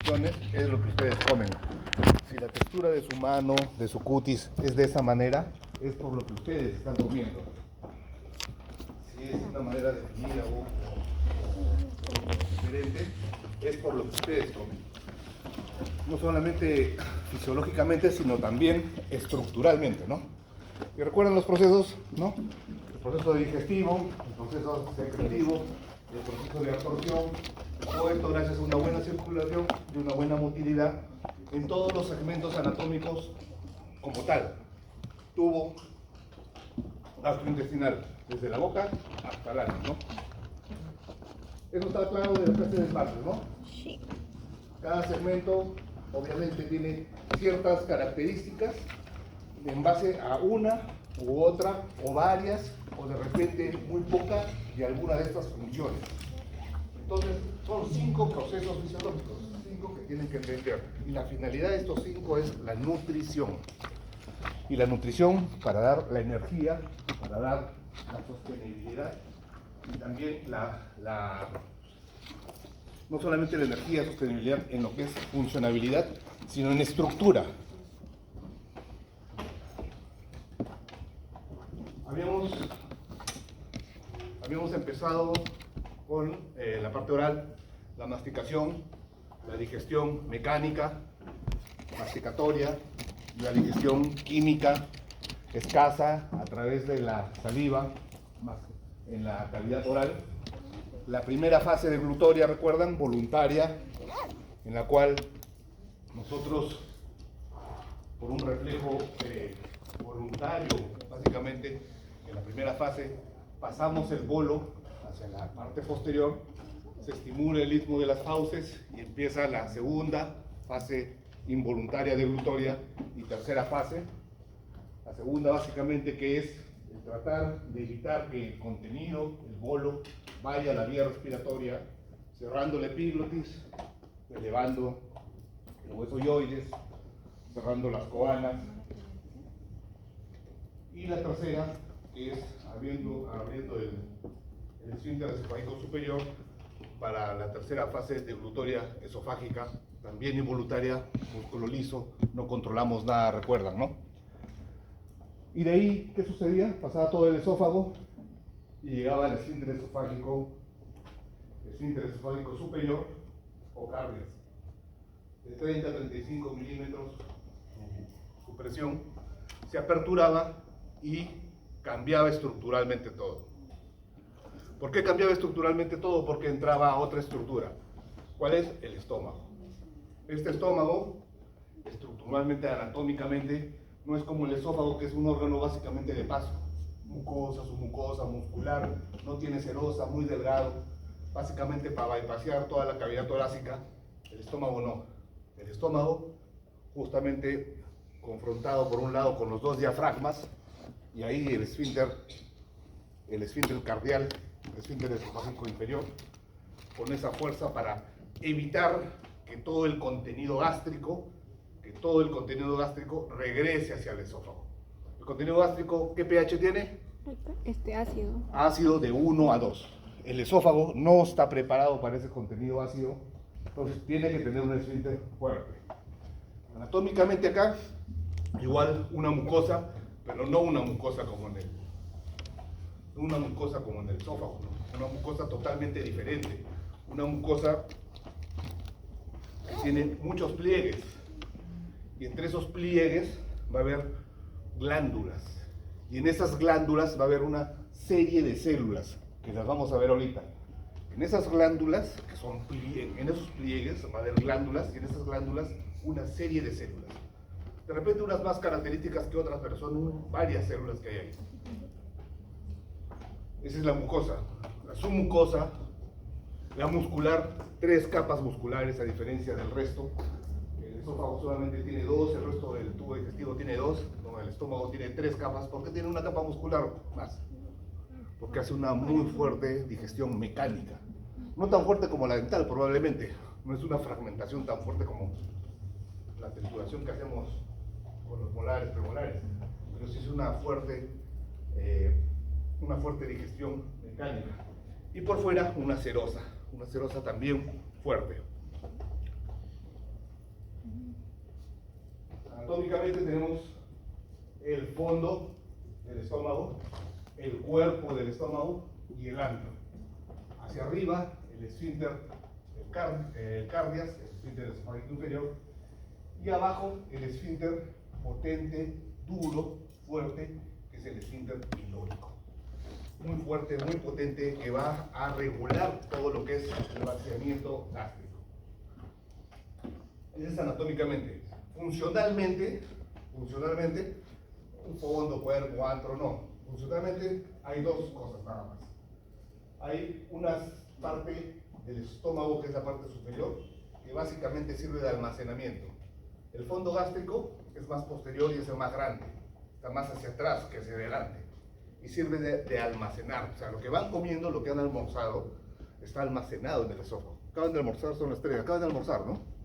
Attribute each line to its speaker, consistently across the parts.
Speaker 1: funciones es lo que ustedes comen. Si la textura de su mano, de su cutis, es de esa manera, es por lo que ustedes están comiendo. Si es de una manera definida o diferente, es por lo que ustedes comen. No solamente fisiológicamente, sino también estructuralmente, ¿no? Y recuerden los procesos, ¿no? El proceso digestivo, el proceso secretivo, el proceso de absorción. Todo esto gracias a una buena circulación y una buena motilidad en todos los segmentos anatómicos como tal. Tubo gastrointestinal, desde la boca hasta el ano, ¿no? Eso está claro de las clases de partes, ¿no?
Speaker 2: Sí.
Speaker 1: Cada segmento obviamente tiene ciertas características en base a una u otra o varias o de repente muy pocas de alguna de estas funciones. Entonces son 5 procesos fisiológicos, 5 que tienen que entender. Y la finalidad de estos 5 es la nutrición. Y la nutrición para dar la energía, para dar la sostenibilidad y también no solamente la energía, sostenibilidad en lo que es funcionabilidad, sino en estructura. Habíamos empezado con la parte oral, la masticación, la digestión mecánica, masticatoria, la digestión química, escasa a través de la saliva, más en la cavidad oral. La primera fase de glutoria, recuerdan, voluntaria, en la cual nosotros, por un reflejo voluntario, básicamente, en la primera fase, pasamos el bolo hacia la parte posterior, se estimula el istmo de las fauces y empieza la segunda fase involuntaria de glutoria y tercera fase. La segunda, básicamente, que es el tratar de evitar que el contenido, el bolo, vaya a la vía respiratoria, cerrando la epiglotis, elevando el hueso yoides, cerrando las coanas. Y la tercera, que es abriendo el esfínter esofágico superior para la tercera fase de glutoria esofágica, también involuntaria, músculo liso, no controlamos nada, recuerdan, ¿no? Y de ahí, ¿qué sucedía? Pasaba todo el esófago y llegaba al esfínter esofágico superior o cardias, de 30 a 35 milímetros, su presión, se aperturaba y cambiaba estructuralmente todo. ¿Por qué cambiaba estructuralmente todo? Porque entraba a otra estructura. ¿Cuál es? El estómago. Este estómago, estructuralmente, anatómicamente, no es como el esófago, que es un órgano básicamente de paso. Mucosa, submucosa, muscular, no tiene serosa, muy delgado, básicamente para bypassear toda la cavidad torácica. El estómago no. El estómago, justamente confrontado por un lado con los dos diafragmas, y ahí el esfínter cardial, el esfínter esofágico inferior, con esa fuerza para evitar que todo el contenido gástrico regrese hacia el esófago. El contenido gástrico, ¿qué pH tiene?
Speaker 2: Ácido.
Speaker 1: Ácido de 1 a 2. El esófago no está preparado para ese contenido ácido, entonces tiene que tener un esfínter fuerte. Anatómicamente acá, igual una mucosa, pero no una mucosa como en el esófago, ¿no? Una mucosa totalmente diferente, una mucosa que tiene muchos pliegues, y entre esos pliegues va a haber glándulas, y en esas glándulas va a haber una serie de células, que las vamos a ver ahorita. En esas glándulas, que son en esos pliegues, va a haber glándulas, y en esas glándulas una serie de células. De repente unas más características que otras, pero son varias células que hay ahí. Esa es la mucosa. La submucosa, la muscular, 3 capas musculares a diferencia del resto. El esófago solamente tiene 2, el resto del tubo digestivo tiene 2, no, el estómago tiene 3 capas. ¿Por qué tiene una capa muscular más? Porque hace una muy fuerte digestión mecánica. No tan fuerte como la dental, probablemente. No es una fragmentación tan fuerte como la trituración que hacemos con los molares, premolares, pero sí es una fuerte digestión mecánica. Y por fuera una serosa también fuerte. Anatómicamente tenemos el fondo del estómago, el cuerpo del estómago y el ano. Hacia arriba, el esfínter, el cardias, el esfínter esofágico inferior, y abajo el esfínter potente, duro, fuerte, que es el esfínter pilórico. Muy fuerte, muy potente, que va a regular todo lo que es el vaciamiento gástrico. Eso es anatómicamente. Funcionalmente, un fondo, cuerpo, antro, no. Funcionalmente hay dos cosas nada más. Hay una parte del estómago, que es la parte superior, que básicamente sirve de almacenamiento. El fondo gástrico es más posterior y es el más grande. Está más hacia atrás que hacia adelante. Y sirve de almacenar. O sea, lo que van comiendo, lo que han almorzado, está almacenado en el esófago. Acaban de almorzar, son las 3. Acaban de almorzar, ¿no?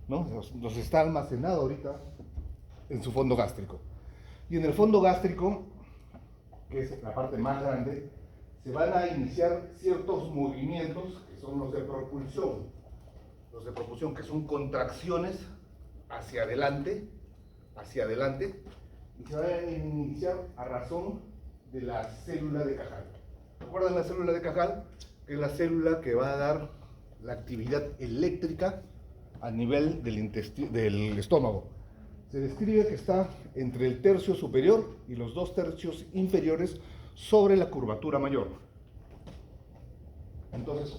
Speaker 1: Nos está almacenado ahorita en su fondo gástrico. Y en el fondo gástrico, que es la parte más grande, se van a iniciar ciertos movimientos que son los de propulsión. Los de propulsión, que son contracciones hacia adelante, y se van a iniciar a razón de la célula de Cajal. ¿Recuerdan la célula de Cajal? Que es la célula que va a dar la actividad eléctrica a nivel del estómago. Se describe que está entre el tercio superior y los 2 tercios inferiores sobre la curvatura mayor. Entonces,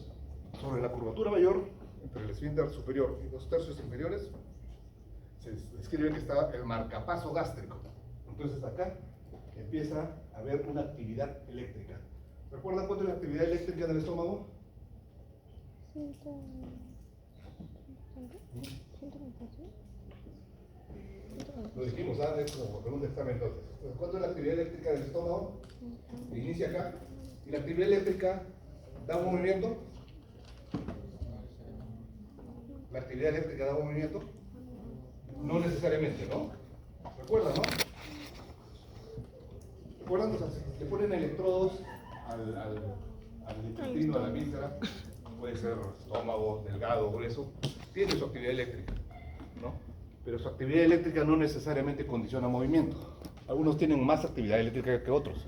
Speaker 1: sobre la curvatura mayor, entre el esfínter superior y 2 tercios inferiores, se describe que está el marcapaso gástrico. Entonces acá empieza a haber una actividad eléctrica. ¿Recuerdan cuánto es la actividad eléctrica del estómago? Lo dijimos, ¿sabes? Es como pregunta examen entonces. ¿Cuánto es la actividad eléctrica del estómago? Inicia acá. ¿Y la actividad eléctrica da un movimiento? ¿La actividad eléctrica da un movimiento? No necesariamente, ¿no? ¿Recuerdan, no? ¿Recuerdan? O sea, se ponen electrodos al intestino, a la víscera, puede ser estómago, delgado, grueso, tiene su actividad eléctrica, ¿no? Pero su actividad eléctrica no necesariamente condiciona movimiento. Algunos tienen más actividad eléctrica que otros.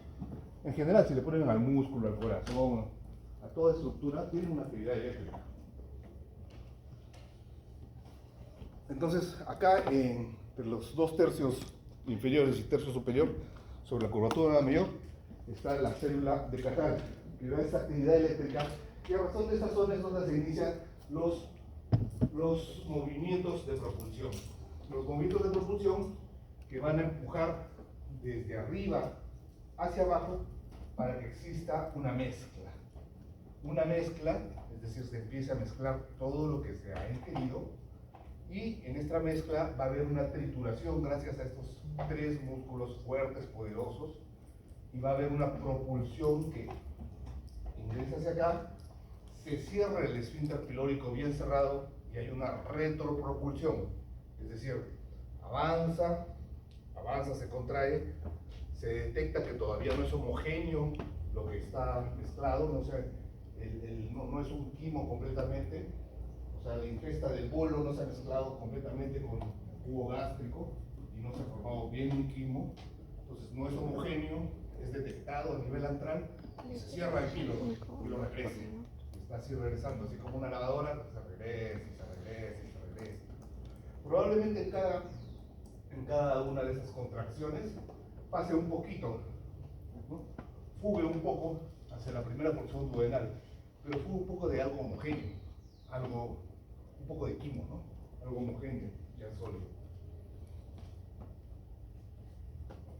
Speaker 1: En general, si le ponen al músculo, al corazón, a toda estructura, tienen una actividad eléctrica. Entonces, acá entre los 2 tercios inferiores y tercio superior, sobre la curvatura mayor, está la célula de Cajal, que da esta actividad eléctrica, y a razón de esta zona es donde se inician los movimientos de propulsión. Los movimientos de propulsión que van a empujar desde arriba hacia abajo para que exista una mezcla. Una mezcla, es decir, se empieza a mezclar todo lo que se ha ingerido, y en esta mezcla va a haber una trituración gracias a estos 3 músculos fuertes, poderosos, y va a haber una propulsión que ingresa hacia acá, se cierra el esfínter pilórico bien cerrado y hay una retropropulsión, es decir, avanza, se contrae, se detecta que todavía no es homogéneo lo que está mezclado, no, o sea, no es un quimo completamente. O sea, la ingesta del bolo no se ha mezclado completamente con el cubo gástrico y no se ha formado bien un quimo, entonces no es homogéneo, es detectado a nivel antral y se cierra el píloro y lo regresa. Está así regresando, así como una lavadora, se regresa y se regresa y se regresa. Probablemente en cada una de esas contracciones pase un poquito, ¿no? Fugue un poco hacia la primera porción duodenal, pero fugue un poco de algo homogéneo, un poco de quimo, ¿no? Algo homogéneo, ya sólido.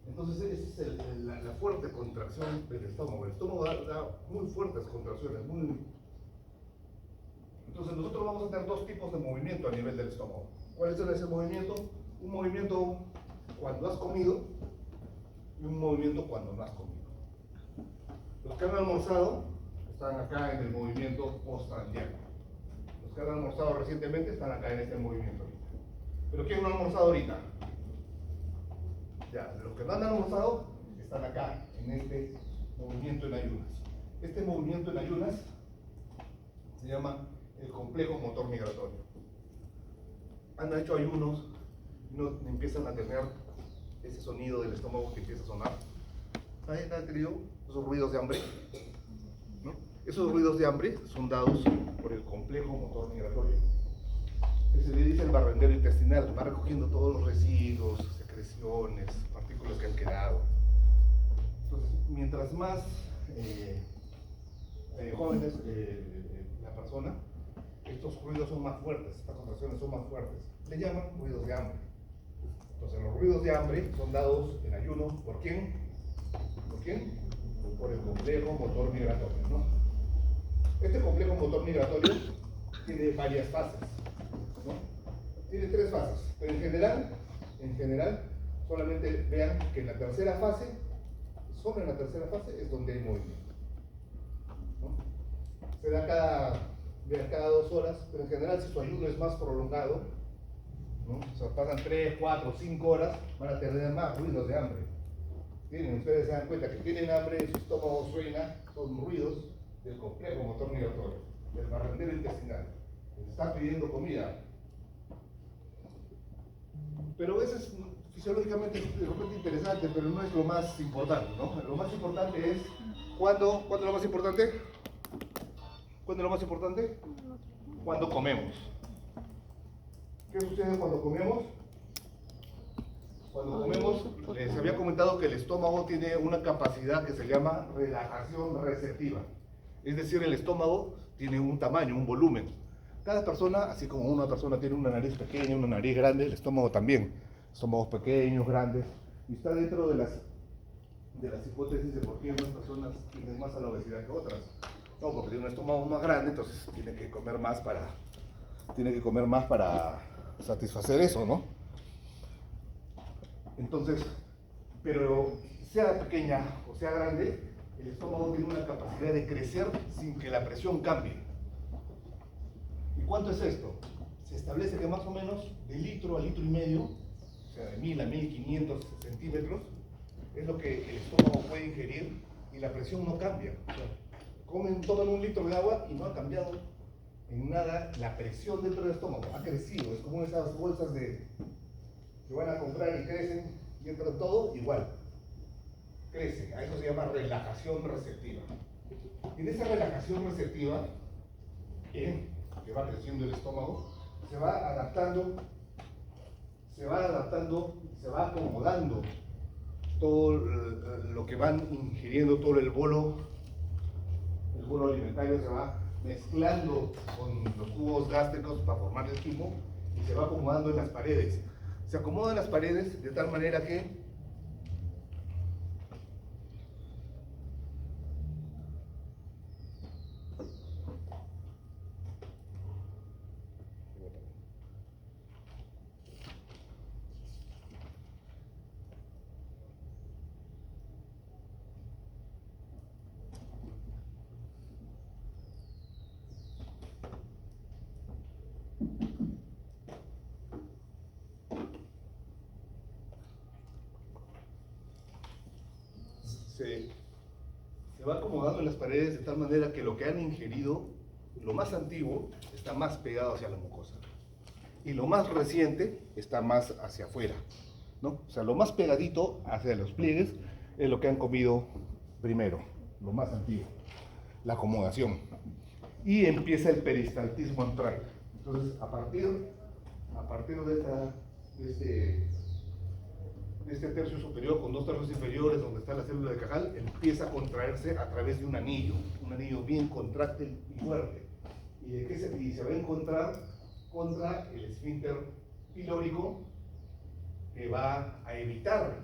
Speaker 1: Entonces esa es la fuerte contracción del estómago. El estómago da muy fuertes contracciones. Entonces nosotros vamos a tener 2 tipos de movimiento a nivel del estómago. ¿Cuál es ese movimiento? Un movimiento cuando has comido y un movimiento cuando no has comido. Los que han almorzado están acá en el movimiento postprandial. Los que han almorzado recientemente están acá en este movimiento ahorita. ¿Pero quién no ha almorzado ahorita? Ya, de los que no han almorzado están acá en este movimiento en ayunas. Este movimiento en ayunas se llama el complejo motor migratorio. Han hecho ayunos no empiezan a tener ese sonido del estómago que empieza a sonar. ¿Nadie ha tenido esos ruidos de hambre? ¿No? Esos ruidos de hambre son dados por el complejo motor migratorio, que se le dice el barrendero intestinal. Va recogiendo todos los residuos, secreciones, partículas que han quedado. Entonces, mientras más jóvenes la persona, estos ruidos son más fuertes, estas contracciones son más fuertes. Le llaman ruidos de hambre. Entonces, los ruidos de hambre son dados en ayuno. ¿Por quién? ¿Por quién? Por el complejo motor migratorio, ¿no? Este complejo motor migratorio tiene varias fases, ¿no? Tiene 3 fases, pero en general, solamente vean que en la tercera fase, solo en la tercera fase es donde hay movimiento, ¿no? Se da cada 2 horas, pero en general si su ayuno es más prolongado, ¿no? O sea, pasan 3, 4, 5 horas, van a tener más ruidos de hambre. Ustedes se dan cuenta que tienen hambre, su estómago suena, son ruidos del complejo motor migratorio, del barrendero intestinal. Les está pidiendo comida. Pero eso es fisiológicamente de repente interesante, pero no es lo más importante, ¿no? Lo más importante es, ¿cuándo es lo más importante? ¿Cuándo es lo más importante? Cuando comemos. ¿Qué sucede cuando comemos? Cuando comemos, les había comentado que el estómago tiene una capacidad que se llama relajación receptiva. Es decir, el estómago tiene un tamaño, un volumen. Cada persona, así como una persona tiene una nariz pequeña, una nariz grande, el estómago también. Estómagos pequeños, grandes. Y está dentro de las hipótesis de por qué unas personas tienen más a la obesidad que otras. No, porque tiene un estómago más grande, entonces tiene que comer más para satisfacer eso, ¿no? Entonces, pero sea pequeña o sea grande, el estómago tiene una capacidad de crecer sin que la presión cambie. ¿Y cuánto es esto? Se establece que más o menos de litro a litro y medio, o sea, de 1000 a 1500 centímetros, es lo que el estómago puede ingerir y la presión no cambia. O sea, toman un litro de agua y no ha cambiado en nada la presión dentro del estómago. Ha crecido, es como esas bolsas que van a comprar y crecen y entran todo igual. Crece, a eso se llama relajación receptiva. Y en esa relajación receptiva, que va creciendo el estómago, se va adaptando, se va acomodando todo lo que van ingiriendo, todo el bolo alimentario se va mezclando con los jugos gástricos para formar el quimo y se va acomodando en las paredes. Se acomoda en las paredes de tal manera que se va acomodando en las paredes de tal manera que lo que han ingerido, lo más antiguo, está más pegado hacia la mucosa. Y lo más reciente está más hacia afuera, ¿no? O sea, lo más pegadito hacia los pliegues es lo que han comido primero, lo más antiguo, la acomodación. Y empieza el peristaltismo antral. Entonces, a partir de este tercio superior con 2 tercios inferiores, donde está la célula de Cajal, empieza a contraerse a través de un anillo bien contráctil y fuerte. Y se va a encontrar contra el esfínter pilórico, que va a evitar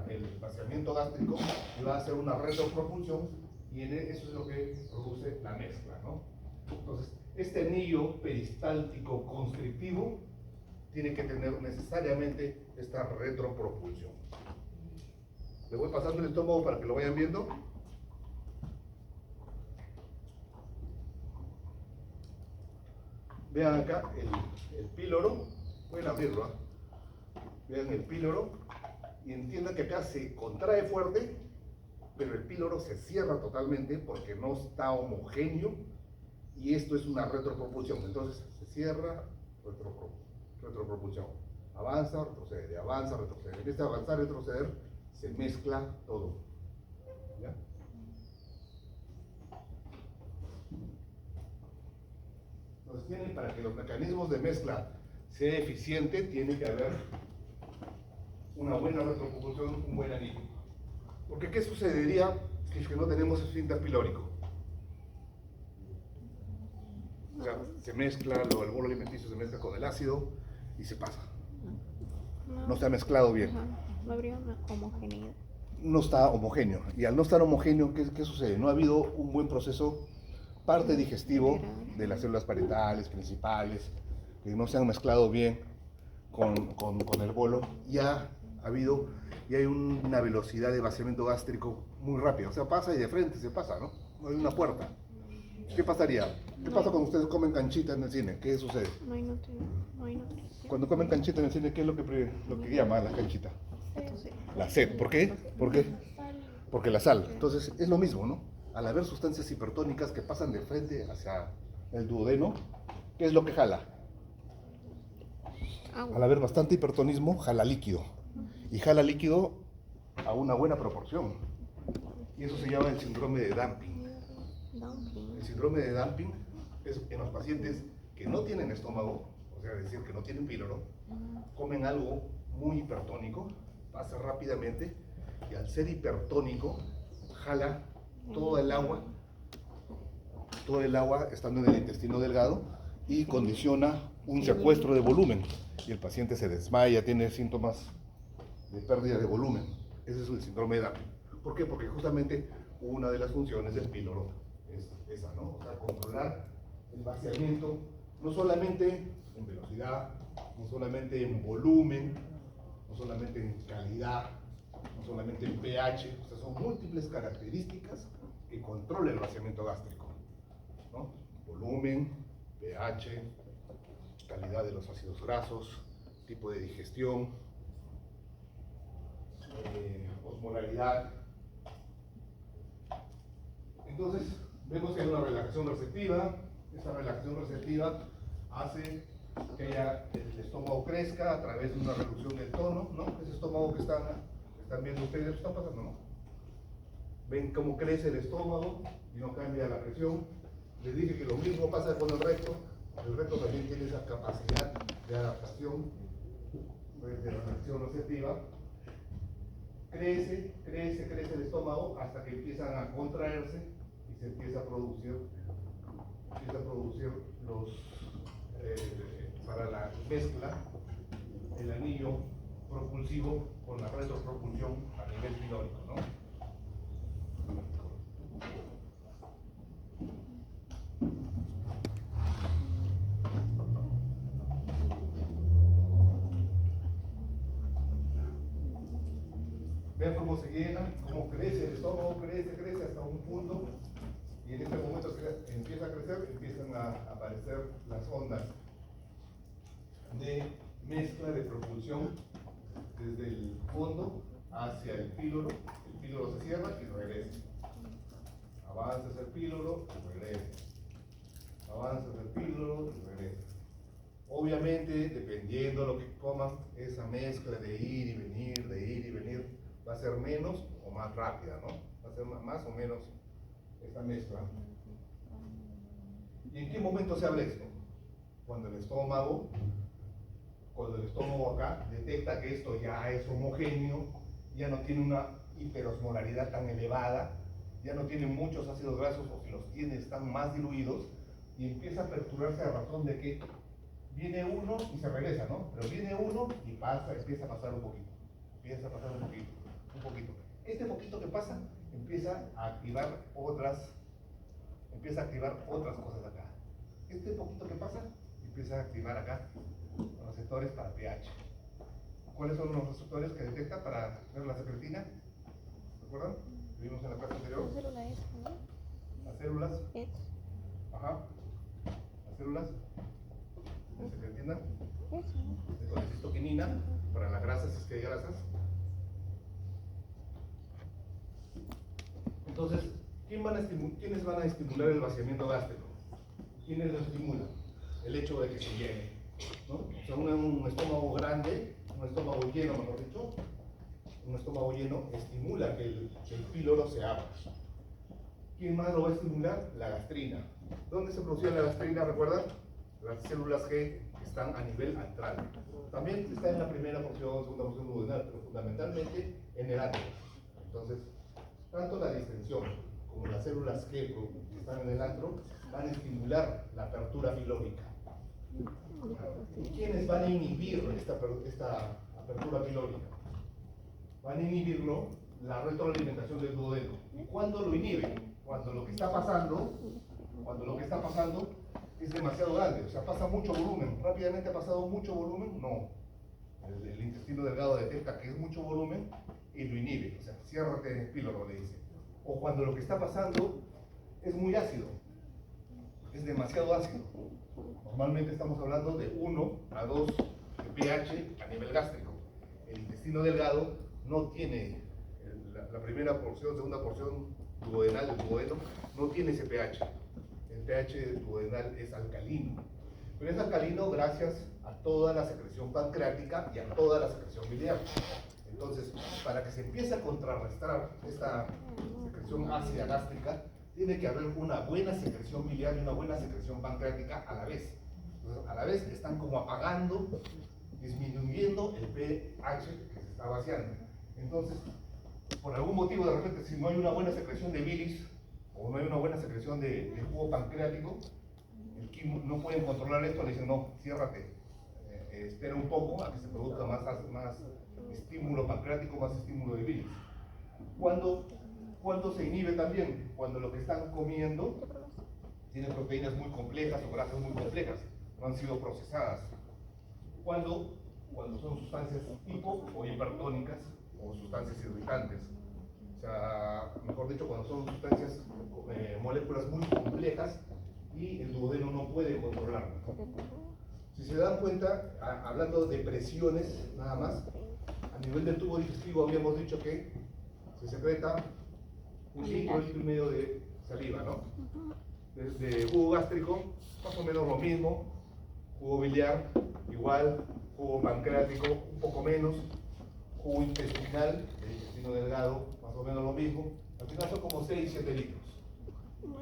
Speaker 1: el vaciamiento gástrico y va a hacer una retropropulsión, y eso es lo que produce la mezcla, ¿no? Entonces, este anillo peristáltico constrictivo tiene que tener necesariamente esta retropropulsión. Le voy pasando el estómago para que lo vayan viendo. Vean acá el píloro, pueden abrirlo, ¿eh? Vean el píloro y entiendan que acá se contrae fuerte, pero el píloro se cierra totalmente porque no está homogéneo, y esto es una retropropulsión. Entonces se cierra, retropro- retropropulsión. Avanza, retrocede, avanza, retrocede. En este avanzar, retroceder, se mezcla todo. ¿Ya? Entonces, para que los mecanismos de mezcla sea eficiente, tiene que haber una buena retropropulsión, un buen anillo. Porque ¿qué sucedería si es que no tenemos esfínter pilórico? O sea, se mezcla, el bolo alimenticio se mezcla con el ácido y se pasa. No se ha mezclado bien.
Speaker 2: No habría una homogeneidad.
Speaker 1: No está homogéneo. Y al no estar homogéneo, ¿qué sucede? No ha habido un buen proceso parte digestivo de las células parietales, principales, que no se han mezclado bien con el bolo. Ya ha habido, y hay una velocidad de vaciamiento gástrico muy rápida. O sea, pasa y de frente se pasa, ¿no? No hay una puerta. ¿Qué pasaría? ¿Qué pasa cuando ustedes comen canchita en el cine? ¿Qué sucede?
Speaker 2: No hay nutrición.
Speaker 1: Cuando comen canchita en el cine, ¿qué es lo que llama la canchita? La sed. ¿Por qué? ¿Por qué? Porque la sal. Entonces, es lo mismo, ¿no? Al haber sustancias hipertónicas que pasan de frente hacia el duodeno, ¿qué es lo que jala? Al haber bastante hipertonismo, jala líquido. Y jala líquido a una buena proporción. Y eso se llama el síndrome de dumping. El síndrome de dumping es en los pacientes que no tienen estómago, o sea, es decir, que no tienen píloro, comen algo muy hipertónico, pasa rápidamente, y al ser hipertónico, jala todo el agua estando en el intestino delgado y condiciona un secuestro de volumen. Y el paciente se desmaya, tiene síntomas de pérdida de volumen. Ese es el síndrome de dumping. ¿Por qué? Porque justamente una de las funciones del píloro es esa, ¿no? O sea, controlar el vaciamiento, no solamente en velocidad, no solamente en volumen, no solamente en calidad, no solamente en pH, o sea, son múltiples características que controlan el vaciamiento gástrico, ¿no? Volumen, pH, calidad de los ácidos grasos, tipo de digestión, osmolaridad. Entonces, vemos que hay una relajación receptiva. Esta relajación receptiva hace que el estómago crezca a través de una reducción del tono, ¿no? Ese estómago que están viendo ustedes, está pasando, ¿no? Ven cómo crece el estómago y no cambia la presión. Les dije que lo mismo pasa con el recto. El recto también tiene esa capacidad de adaptación, de relajación receptiva. Crece el estómago hasta que empiezan a contraerse y se empieza a producir para la mezcla, el anillo propulsivo con la retropropulsión a nivel pilórico, ¿no? Vean cómo se llena, cómo crece el estómago, crece hasta un punto, y en este momento que empieza a crecer, empiezan a aparecer las ondas de mezcla de propulsión desde el fondo hacia el píloro se cierra y regresa. Avanza hacia el píloro y regresa. Avanza hacia el píloro y regresa. Obviamente, dependiendo de lo que coman, esa mezcla de ir y venir, va a ser menos o más rápida, ¿no? Va a ser más o menos esta mezcla. ¿Y en qué momento se abre esto? Cuando el estómago acá detecta que esto ya es homogéneo, ya no tiene una hiperosmolaridad tan elevada, ya no tiene muchos ácidos grasos, o si los tiene están más diluidos, y empieza a aperturarse a razón de que viene uno y se regresa, ¿no? Pero viene uno y empieza a pasar un poquito. Este poquito que pasa empieza a activar otras cosas acá. Este poquito que pasa empieza a activar acá los receptores para pH. ¿Cuáles son los receptores que detecta para ver la secretina? ¿Recuerdan? Que vimos en la clase anterior.
Speaker 2: La célula es, ¿no?
Speaker 1: Las células.
Speaker 2: Es.
Speaker 1: Ajá. Las células de secretina.
Speaker 2: Eso.
Speaker 1: De colecistoquinina para las grasas, si es que hay grasas. Entonces, ¿quiénes van a estimular el vaciamiento gástrico? ¿Quiénes lo estimulan? El hecho de que se llene. ¿no? O sea, un estómago grande, un estómago lleno, mejor dicho, un estómago lleno estimula que el píloro se abra. ¿Quién más lo va a estimular? La gastrina. ¿Dónde se producía la gastrina? ¿Recuerdan? Las células G que están a nivel antral. También está en la primera porción, segunda porción duodenal, pero fundamentalmente en el antro. Entonces, tanto la distensión como las células G que están en el antro van a estimular la apertura pilórica. ¿Y quiénes van a inhibir esta apertura pilórica? Van a inhibirlo la retroalimentación del duodeno. ¿Y cuándo lo inhibe? Cuando lo que está pasando es demasiado grande, o sea, pasa mucho volumen. ¿Rápidamente ha pasado mucho volumen? No. El intestino delgado detecta que es mucho volumen y lo inhibe, o sea, ciérrate el píloro, le dice. O cuando lo que está pasando es muy ácido, es demasiado ácido. Normalmente estamos hablando de 1 a 2 de pH a nivel gástrico. El intestino delgado no tiene la primera porción, segunda porción duodenal, el duodeno, no tiene ese pH. El pH duodenal es alcalino. Pero es alcalino gracias a toda la secreción pancreática y a toda la secreción biliar. Entonces, para que se empiece a contrarrestar esta secreción ácida gástrica, tiene que haber una buena secreción biliar y una buena secreción pancreática a la vez. Entonces, a la vez están como apagando, disminuyendo el pH que se está vaciando. Entonces, por algún motivo, de repente, si no hay una buena secreción de bilis o no hay una buena secreción de jugo pancreático, el quimo no pueden controlar esto, le dicen, no, ciérrate, espera un poco a que se produzca más estímulo pancreático, más estímulo de bilis. ¿Cuándo se inhibe también? Cuando lo que están comiendo tiene proteínas muy complejas o grasas muy complejas, no han sido procesadas. Cuando son sustancias hipo o hipertónicas o sustancias irritantes. O sea, mejor dicho, cuando son sustancias, moléculas muy complejas y el duodeno no puede controlarlas. Si se dan cuenta, hablando de presiones nada más, a nivel del tubo digestivo habíamos dicho que se secreta 1 litro, litro y medio de saliva, ¿no? De jugo gástrico, más o menos lo mismo, jugo biliar, igual, jugo pancreático, un poco menos, jugo intestinal, el intestino delgado, más o menos lo mismo. Al final son como 6-7 litros.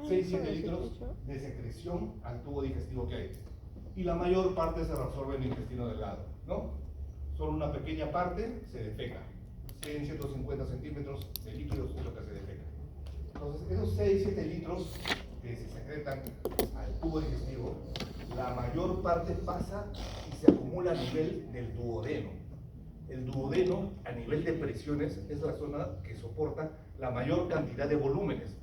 Speaker 1: 6-7 litros de secreción al tubo digestivo que hay. Y la mayor parte se reabsorbe en el intestino delgado, ¿no? Solo una pequeña parte se defeca. 100-150 centímetros de líquidos es lo que se defeca. Entonces, esos 6-7 litros que se secretan al tubo digestivo, la mayor parte pasa y se acumula a nivel del duodeno. El duodeno, a nivel de presiones, es la zona que soporta la mayor cantidad de volúmenes,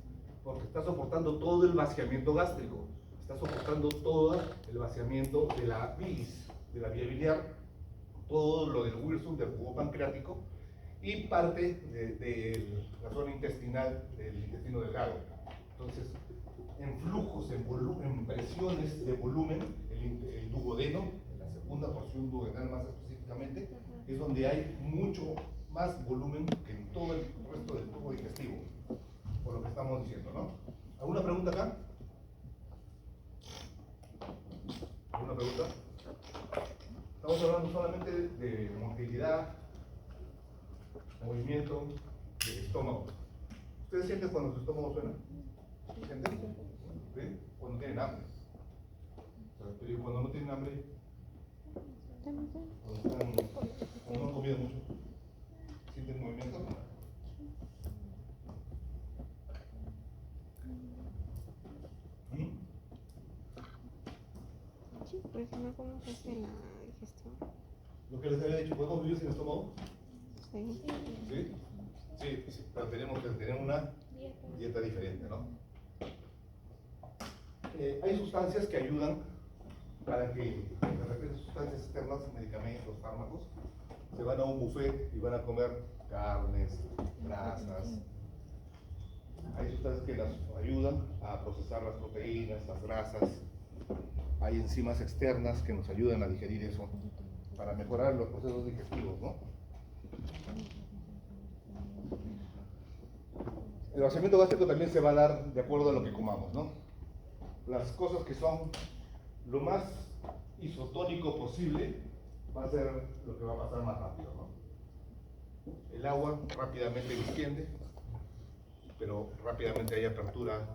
Speaker 1: porque está soportando todo el vaciamiento gástrico, está soportando todo el vaciamiento de la bilis, de la vía biliar, todo lo del Wilson, del jugo pancreático, y parte de la zona intestinal del intestino delgado. Entonces, en flujos, en presiones de volumen, el duodeno, en la segunda porción duodenal más específicamente, es donde hay mucho más volumen que en todo el resto del tubo digestivo, por lo que estamos diciendo, ¿no? ¿Alguna pregunta acá? ¿Alguna pregunta? Estamos hablando solamente de motilidad, movimiento del estómago. ¿Ustedes sienten cuando su estómago suena? ¿Sienten? ¿Sí? Cuando tienen hambre. Pero cuando no tienen hambre, cuando no han comido mucho, ¿sienten movimiento?
Speaker 2: Sí, pues no cómo se hace la digestión.
Speaker 1: Lo que les había dicho, ¿podemos vivir sin estómago?
Speaker 2: Sí.
Speaker 1: ¿Sí? Sí, pero tenemos que tener una dieta diferente, ¿no? Hay sustancias que ayudan para que, de repente, sustancias externas, medicamentos, fármacos, se van a un buffet y van a comer carnes, grasas. Hay sustancias que las ayudan a procesar las proteínas, las grasas. Hay enzimas externas que nos ayudan a digerir eso para mejorar los procesos digestivos, ¿no? El vaciamiento gástrico también se va a dar de acuerdo a lo que comamos, ¿no? Las cosas que son lo más isotónico posible, va a ser lo que va a pasar más rápido, ¿no? El agua rápidamente distiende, pero rápidamente hay apertura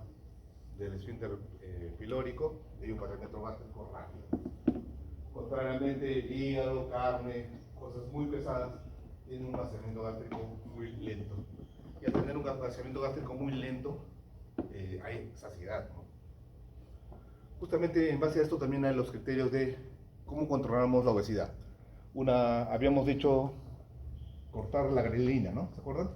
Speaker 1: del esfínter pilórico y hay un vaciamiento gástrico rápido. Contrariamente, el hígado, carne, cosas muy pesadas, tienen un vaciamiento gástrico muy lento. Y al tener un vaciamiento gástrico muy lento, hay saciedad, ¿no? Justamente en base a esto también hay los criterios de cómo controlamos la obesidad. Habíamos dicho cortar la grelina, ¿no? ¿Se acuerdan?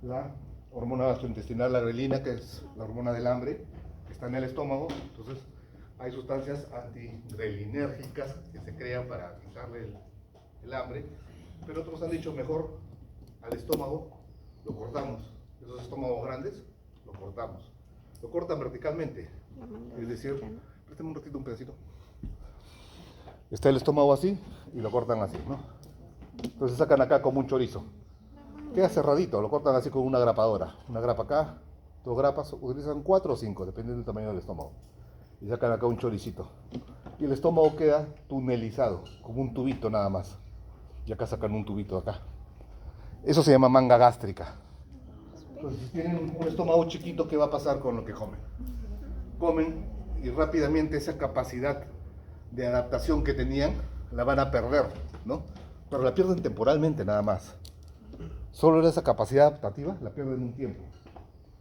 Speaker 1: La hormona gastrointestinal, la grelina, que es la hormona del hambre, que está en el estómago. Entonces, hay sustancias antigrelinérgicas que se crean para quitarle el hambre, pero otros han dicho mejor al estómago lo cortamos. Esos estómagos grandes lo cortamos. Lo cortan verticalmente, es decir, préstame un ratito, un pedacito. Está el estómago así y lo cortan así, ¿no? Entonces sacan acá como un chorizo. Queda cerradito, lo cortan así con una grapadora. Una grapa acá, 2 grapas, utilizan 4 o 5, dependiendo del tamaño del estómago. Y sacan acá un choricito. Y el estómago queda tunelizado, como un tubito nada más. Y acá sacan un tubito de acá. Eso se llama manga gástrica. Entonces, si tienen un estómago chiquito, ¿qué va a pasar con lo que comen? Comen y rápidamente esa capacidad de adaptación que tenían la van a perder, ¿no? Pero la pierden temporalmente nada más. Solo esa capacidad adaptativa la pierden un tiempo.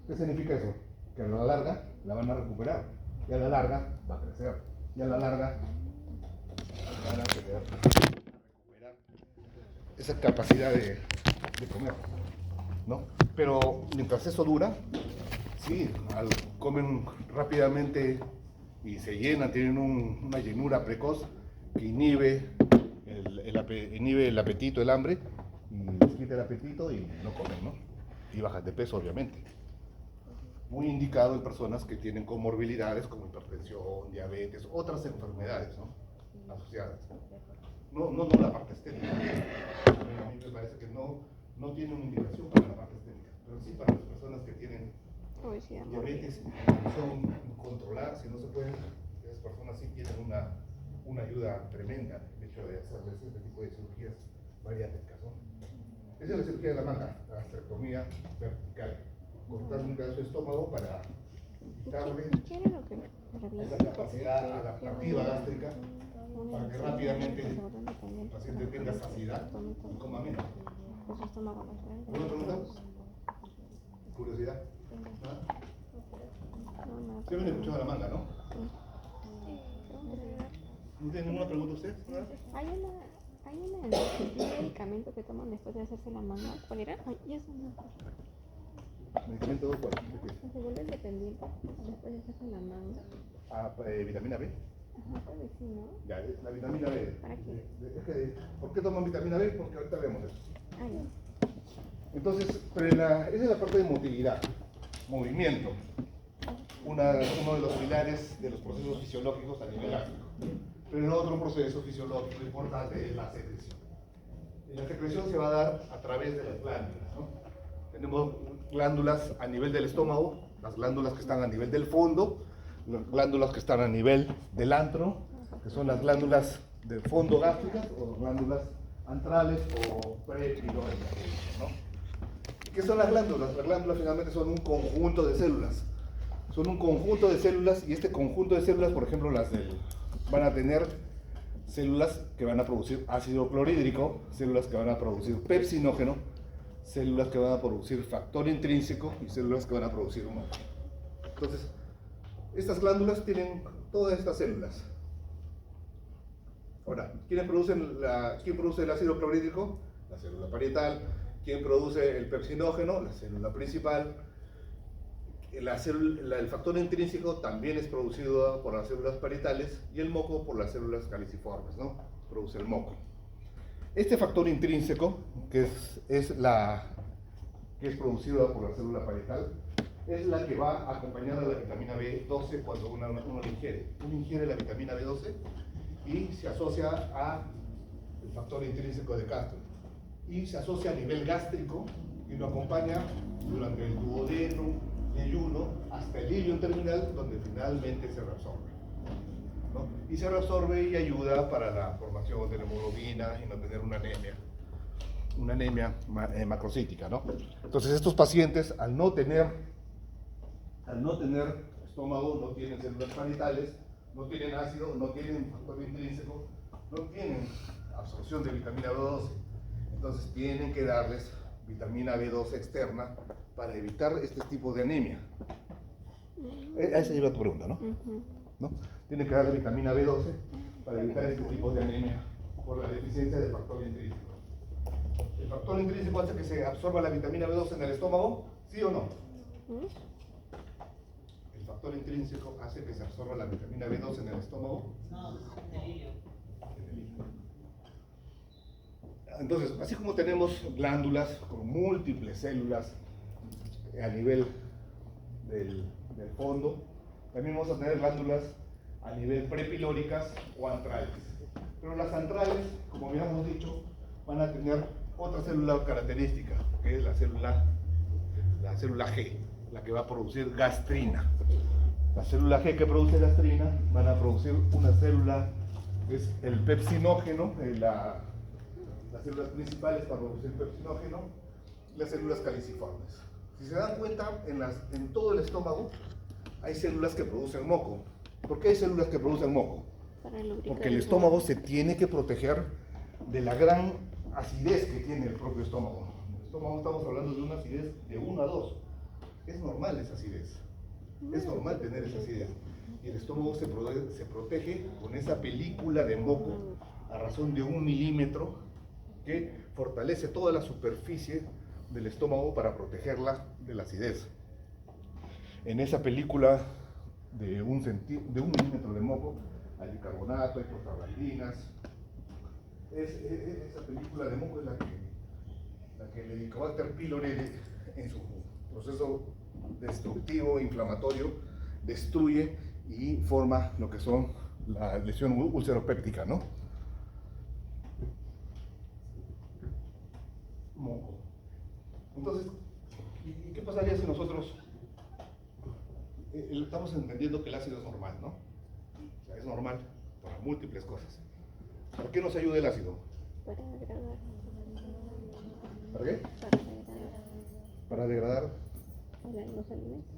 Speaker 1: ¿Qué significa eso? Que a la larga la van a recuperar. Y a la larga va a crecer. Y a la larga van a recuperar esa capacidad de comer, ¿no? Pero mientras eso dura, sí, comen rápidamente y se llenan, tienen una llenura precoz que inhibe el apetito, el hambre, y les quita el apetito y no comen, ¿no? Y bajan de peso, obviamente. Muy indicado en personas que tienen comorbilidades como hipertensión, diabetes, otras enfermedades, ¿no? Asociadas. No la parte estética. A mí me parece que no tiene una indicación para la parte estética, pero sí para las personas que tienen diabetes y hipertensión controlada, si no se pueden, esas personas sí tienen una ayuda tremenda el hecho de hacer este tipo de cirugías bariátricas, ¿no? Esa es la cirugía de la manga, la gastrectomía vertical. Cortar un pedazo de estómago para quitarle esa capacidad adaptativa gástrica para que rápidamente el paciente tenga saciedad y coma menos. ¿Alguna pregunta? ¿Curiosidad? ¿No? ¿Se habían escuchado la manga, no? ¿No tiene ninguna pregunta usted?
Speaker 2: Hay un medicamento que toman después de hacerse la manga. ¿Cuál era? Ay, ya se me acuerdo.
Speaker 1: ¿Medicamento cuál?
Speaker 2: Se vuelven dependientes después de hacerse la manga.
Speaker 1: Ah, ¿vitamina B?
Speaker 2: Ajá, tal vez sí, ¿no?
Speaker 1: Ya, la vitamina B.
Speaker 2: ¿Para qué?
Speaker 1: ¿Por qué toman vitamina B? Porque ahorita vemos eso.
Speaker 2: Ah, ya.
Speaker 1: Entonces, esa es la parte de motilidad, movimiento. Uno de los pilares de los procesos fisiológicos a nivel gástrico. Pero el otro proceso fisiológico importante es la secreción. Y la secreción se va a dar a través de las glándulas, ¿no? Tenemos glándulas a nivel del estómago, las glándulas que están a nivel del fondo, las glándulas que están a nivel del antro, que son las glándulas del fondo gástricas o glándulas antrales o prepilóricas, ¿no? ¿Qué son las glándulas? Las glándulas finalmente son un conjunto de células. Son un conjunto de células y este conjunto de células, por ejemplo, van a tener células que van a producir ácido clorhídrico, células que van a producir pepsinógeno, células que van a producir factor intrínseco y células que van a producir moco. Entonces, estas glándulas tienen todas estas células. Ahora, ¿quién produce el ácido clorhídrico? La célula parietal. ¿Quién produce el pepsinógeno? La célula principal. El factor intrínseco también es producido por las células parietales y el moco por las células caliciformes, ¿no? Produce el moco. Este factor intrínseco, que es producido por la célula parietal, es la que va acompañada de la vitamina B12 cuando uno la ingiere. Uno ingiere la vitamina B12 y se asocia al factor intrínseco de Castro. Y se asocia a nivel gástrico y lo acompaña durante el duodeno, yeyuno, hasta el ilion terminal, donde finalmente se reabsorbe. ¿no? Y se reabsorbe y ayuda para la formación de la hemoglobina y no tener una anemia macrocítica, ¿no? Entonces estos pacientes, al no tener estómago, no tienen células parietales, no tienen ácido, no tienen factor intrínseco, no tienen absorción de vitamina B12. Entonces tienen que darles vitamina B12 externa para evitar este tipo de anemia. A esa lleva tu pregunta, ¿no? ¿No? Tienen que darle vitamina B12 para evitar este tipo de anemia por la deficiencia del factor intrínseco. ¿El factor intrínseco hace que se absorba la vitamina B12 en el estómago? ¿Sí o no? ¿El factor intrínseco hace que se absorba la vitamina B12 en el estómago?
Speaker 3: No, en el hígado.
Speaker 1: Entonces, así como tenemos glándulas con múltiples células a nivel del fondo, también vamos a tener glándulas a nivel prepilóricas o antrales. Pero las antrales, como habíamos dicho, van a tener otra célula característica, que es la célula G, la que va a producir gastrina. La célula G que produce gastrina van a producir una célula, que es el pepsinógeno, las células principales para producir pepsinógeno, y las células caliciformes. Si se dan cuenta, en todo el estómago hay células que producen moco. ¿Por qué hay células que producen moco? Porque el estómago se tiene que proteger de la gran acidez que tiene el propio estómago. El estómago, estamos hablando de una acidez de 1 a 2. Es normal esa acidez. Es normal tener esa acidez. Y el estómago se protege con esa película de moco a razón de 1 milímetro que fortalece toda la superficie del estómago para protegerla de la acidez. En esa película de 1 milímetro de moco hay bicarbonato, hay prostaglandinas. Esa película de moco es la que el Helicobacter pylori en su proceso destructivo, inflamatorio, destruye y forma lo que son la lesión ulceropéptica, ¿no? Moco. Entonces, ¿y qué pasaría si nosotros estamos entendiendo que el ácido es normal, ¿no? O sea, es normal para múltiples cosas. ¿Para qué nos ayuda el ácido?
Speaker 2: Para degradar.
Speaker 1: ¿Para qué?
Speaker 2: Para degradar.
Speaker 1: Para degradar.
Speaker 2: Los alimentos.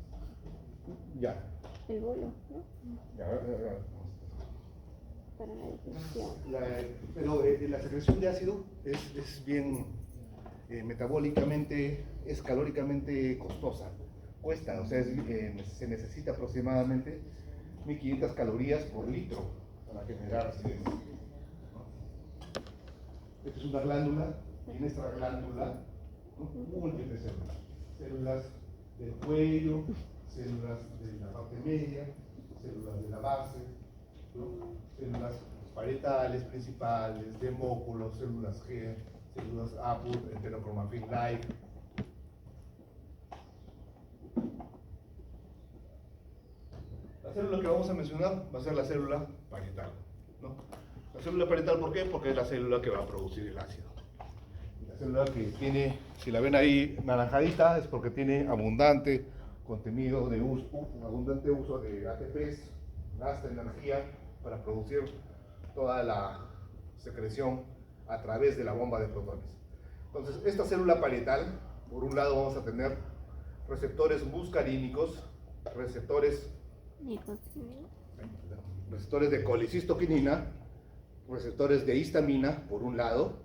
Speaker 1: Ya.
Speaker 2: El bolo, ¿no?
Speaker 1: Ya.
Speaker 2: Para la digestión.
Speaker 1: Pero la secreción de ácido es bien metabólicamente, es calóricamente costosa. Cuesta, o sea, se necesita aproximadamente 1500 calorías por litro para generar acidez. Esta es una glándula, y en esta glándula, múltiples células. Células del cuello, células de la parte media, células de la base, ¿no? Células parietales principales, de móculos, células G, células APUR, enterocromafin-like. La célula que vamos a mencionar va a ser la célula parietal, ¿no? La célula parietal, ¿por qué? Porque es la célula que va a producir el ácido. La célula que tiene, si la ven ahí naranjadita, es porque tiene abundante contenido de uso, abundante uso de ATPs, gasta energía para producir toda la secreción a través de la bomba de protones. Entonces, esta célula parietal, por un lado vamos a tener receptores muscarínicos, receptores de colicistoquinina, receptores de histamina, por un lado.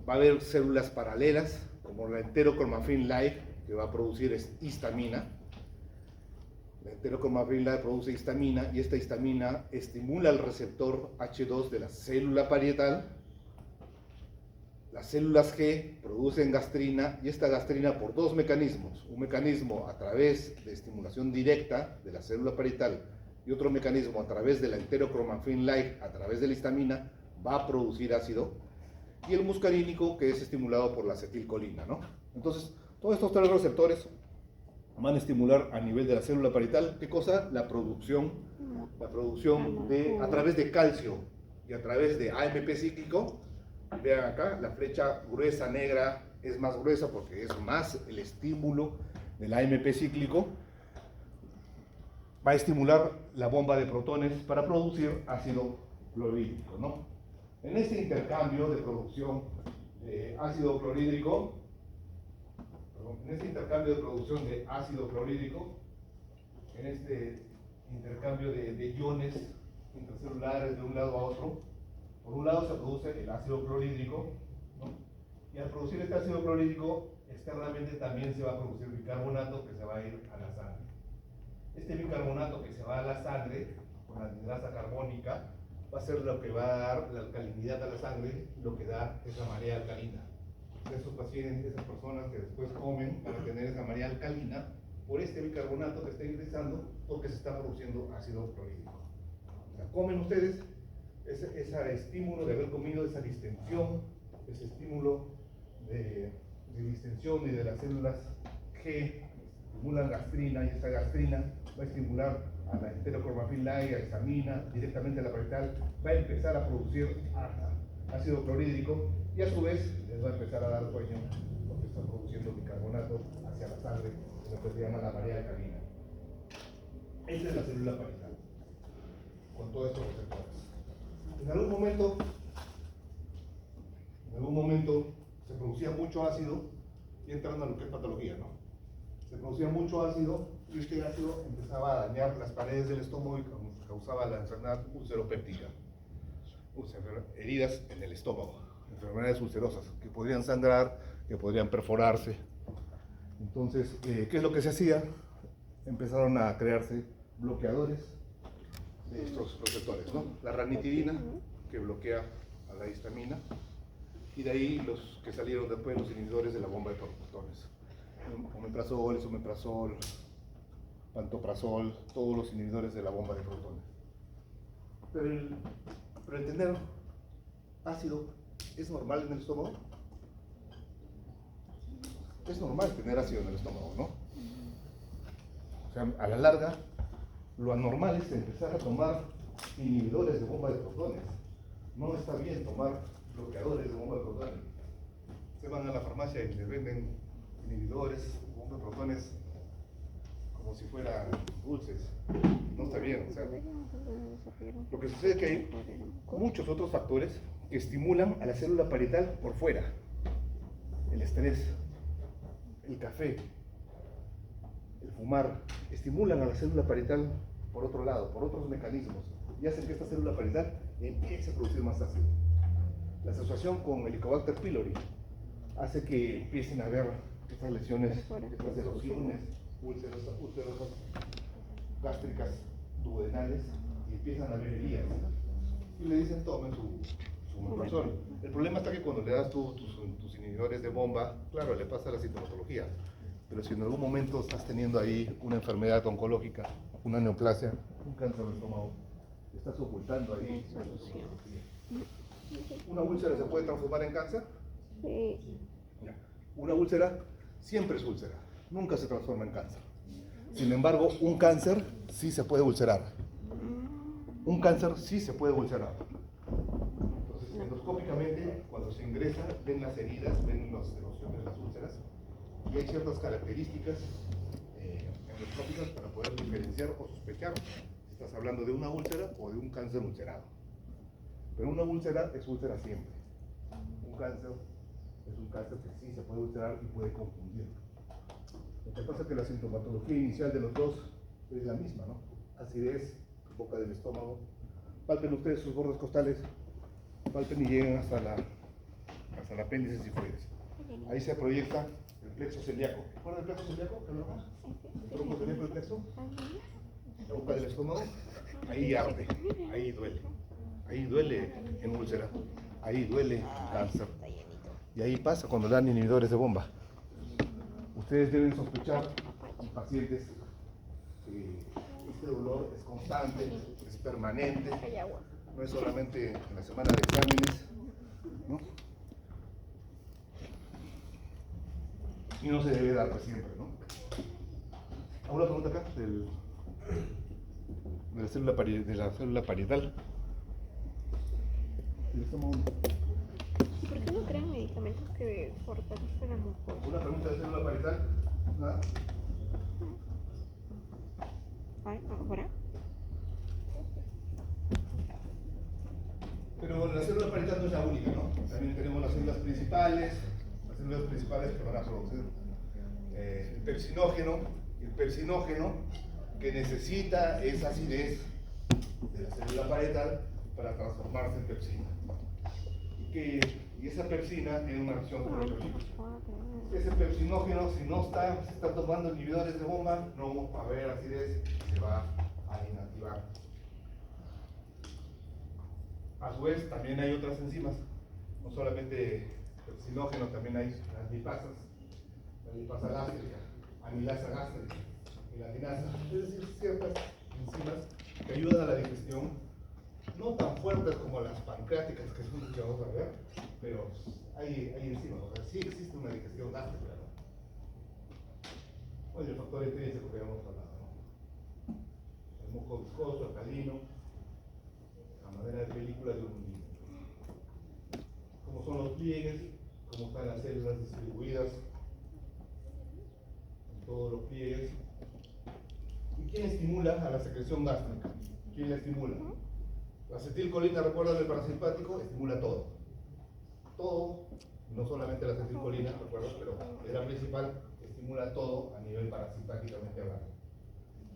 Speaker 1: Va a haber células paralelas, como la enterocromafin-like, que va a producir histamina. La enterocromafin-like produce histamina, y esta histamina estimula el receptor H2 de la célula parietal. Las células G producen gastrina, y esta gastrina por dos mecanismos. Un mecanismo a través de estimulación directa de la célula parietal y otro mecanismo a través de la enterocromafin-like, a través de la histamina, va a producir ácido. Y el muscarínico, que es estimulado por la acetilcolina, ¿no? Entonces, todos estos tres receptores van a estimular a nivel de la célula parietal, ¿qué cosa? La producción a través de calcio y a través de AMP cíclico. Vean acá, la flecha gruesa negra es más gruesa porque es más el estímulo del AMP cíclico. va a estimular la bomba de protones para producir ácido clorhídrico, ¿no? En este intercambio de producción de ácido clorhídrico, en este intercambio de iones intracelulares de un lado a otro, por un lado se produce el ácido clorhídrico, ¿no? Y al producir este ácido clorhídrico, externamente también se va a producir bicarbonato que se va a ir a la sangre. Este bicarbonato que se va a la sangre, con la anhidrasa carbónica, va a ser lo que va a dar la alcalinidad a la sangre, lo que da esa marea alcalina. Esos pacientes, esas personas que después comen, van a tener esa marea alcalina por este bicarbonato que está ingresando, porque se está produciendo ácido clorhídrico. O sea, comen ustedes ese estímulo de haber comido, esa distensión, ese estímulo de distensión y de las células G estimulan gastrina, y esta gastrina va a estimular a la enterocromafila y a hexamina directamente a la parietal, va a empezar a producir ácido clorhídrico y a su vez les va a empezar a dar sueño porque están produciendo bicarbonato hacia la sangre, lo que se llama la marea alcalina. Esta es la célula parietal, con todos estos receptores. En algún momento se producía mucho ácido, y entrando a lo que es patología, ¿no? Se producía mucho ácido y este ácido empezaba a dañar las paredes del estómago y causaba la enfermedad ulceropéptica, heridas en el estómago, enfermedades ulcerosas que podrían sangrar, que podrían perforarse. Entonces, ¿qué es lo que se hacía? Empezaron a crearse bloqueadores de estos receptores, ¿no? La ranitidina, que bloquea a la histamina, y de ahí los que salieron después, los inhibidores de la bomba de protones. Omeprazol, esomeprazol, pantoprazol, todos los inhibidores de la bomba de protones. Pero el tener ácido, ¿es normal en el estómago? Es normal tener ácido en el estómago, ¿no? O sea, a la larga, lo anormal es empezar a tomar inhibidores de bomba de protones. No está bien tomar bloqueadores de bomba de protones. Se van a la farmacia y les venden inhibidores de bomba de protones como si fueran dulces. No está bien. O sea, lo que sucede es que hay muchos otros factores que estimulan a la célula parietal por fuera. El estrés, el café, el fumar, estimulan a la célula parietal por otro lado, por otros mecanismos, y hacen que esta célula parietal empiece a producir más ácido. La asociación con Helicobacter pylori hace que empiecen a haber estas lesiones, estas erosiones ulcerosas, gástricas, duodenales, y empiezan a haber heridas. Y le dicen, tomen su omeprazol. El problema está que cuando le das tus inhibidores de bomba, claro, le pasa la sintomatología. Pero si en algún momento estás teniendo ahí una enfermedad oncológica, una neoplasia, un cáncer de estómago, estás ocultando ahí. ¿Una úlcera se puede transformar en cáncer?
Speaker 2: Sí.
Speaker 1: Una úlcera siempre es úlcera, nunca se transforma en cáncer. Sin embargo, un cáncer sí se puede ulcerar. Un cáncer sí se puede ulcerar. Entonces, endoscópicamente, cuando se ingresa, ven las heridas, ven las erosiones de las úlceras, y hay ciertas características endoscópicas para poder diferenciar o sospechar si estás hablando de una úlcera o de un cáncer ulcerado. Pero una úlcera es úlcera siempre. Un cáncer es un cáncer que sí se puede ulcerar y puede confundir. Lo que pasa es que la sintomatología inicial de los dos es la misma, ¿no? Acidez, boca del estómago. Palpen ustedes sus bordes costales, palpen y lleguen hasta el apéndice sifoides. Ahí se proyecta el plexo celíaco. ¿Recuerdan el plexo celíaco? ¿Qué hablamos? ¿El tronco celíaco del plexo? La boca del estómago. Ahí arde, ahí duele. Ahí duele en úlcera, ahí duele en cáncer. Y ahí pasa cuando dan inhibidores de bomba. Ustedes deben sospechar en pacientes que este dolor es constante, es permanente, no es solamente en la semana de exámenes, ¿no? Y no se debe dar para siempre, ¿no? ¿Alguna pregunta acá de la célula parietal?
Speaker 2: ¿Por qué no crean medicamentos que fortalezcan la mucosa?
Speaker 1: ¿Una pregunta de célula parietal? ¿Nada?
Speaker 2: ¿Ahora?
Speaker 1: Pero la célula parietal no es la única, ¿no? También tenemos las células principales que van a producir el pepsinógeno que necesita esa acidez de la célula parietal para transformarse en pepsina. Y esa pepsina tiene una reacción con el electrolito. Ese pepsinógeno, si no se está tomando inhibidores de bomba, no va a haber acidez, se va a inactivar. A su vez, también hay otras enzimas, no solamente pepsinógeno, también hay las lipasas, la lipasa gástrica, amilasa gástrica, gelatinasa, es decir, ciertas enzimas que ayudan a la digestión, no tan fuertes como las pancreáticas, que es lo que vamos a ver, pero hay enzimas, o sea, sí existe una digestión gástrica, ¿no? Bueno, el factor intrínseco que habíamos hablado, ¿no? El moco viscoso, alcalino, a manera de película de un libro. Cómo son los pliegues, cómo están las células distribuidas en todos los pliegues. ¿Y quién estimula a la secreción gástrica? ¿Quién la estimula? La acetilcolina, recuerdan el parasimpático, estimula todo. Todo, no solamente la acetilcolina, recuerdan, pero es la principal, estimula todo a nivel parasimpáticamente hablando.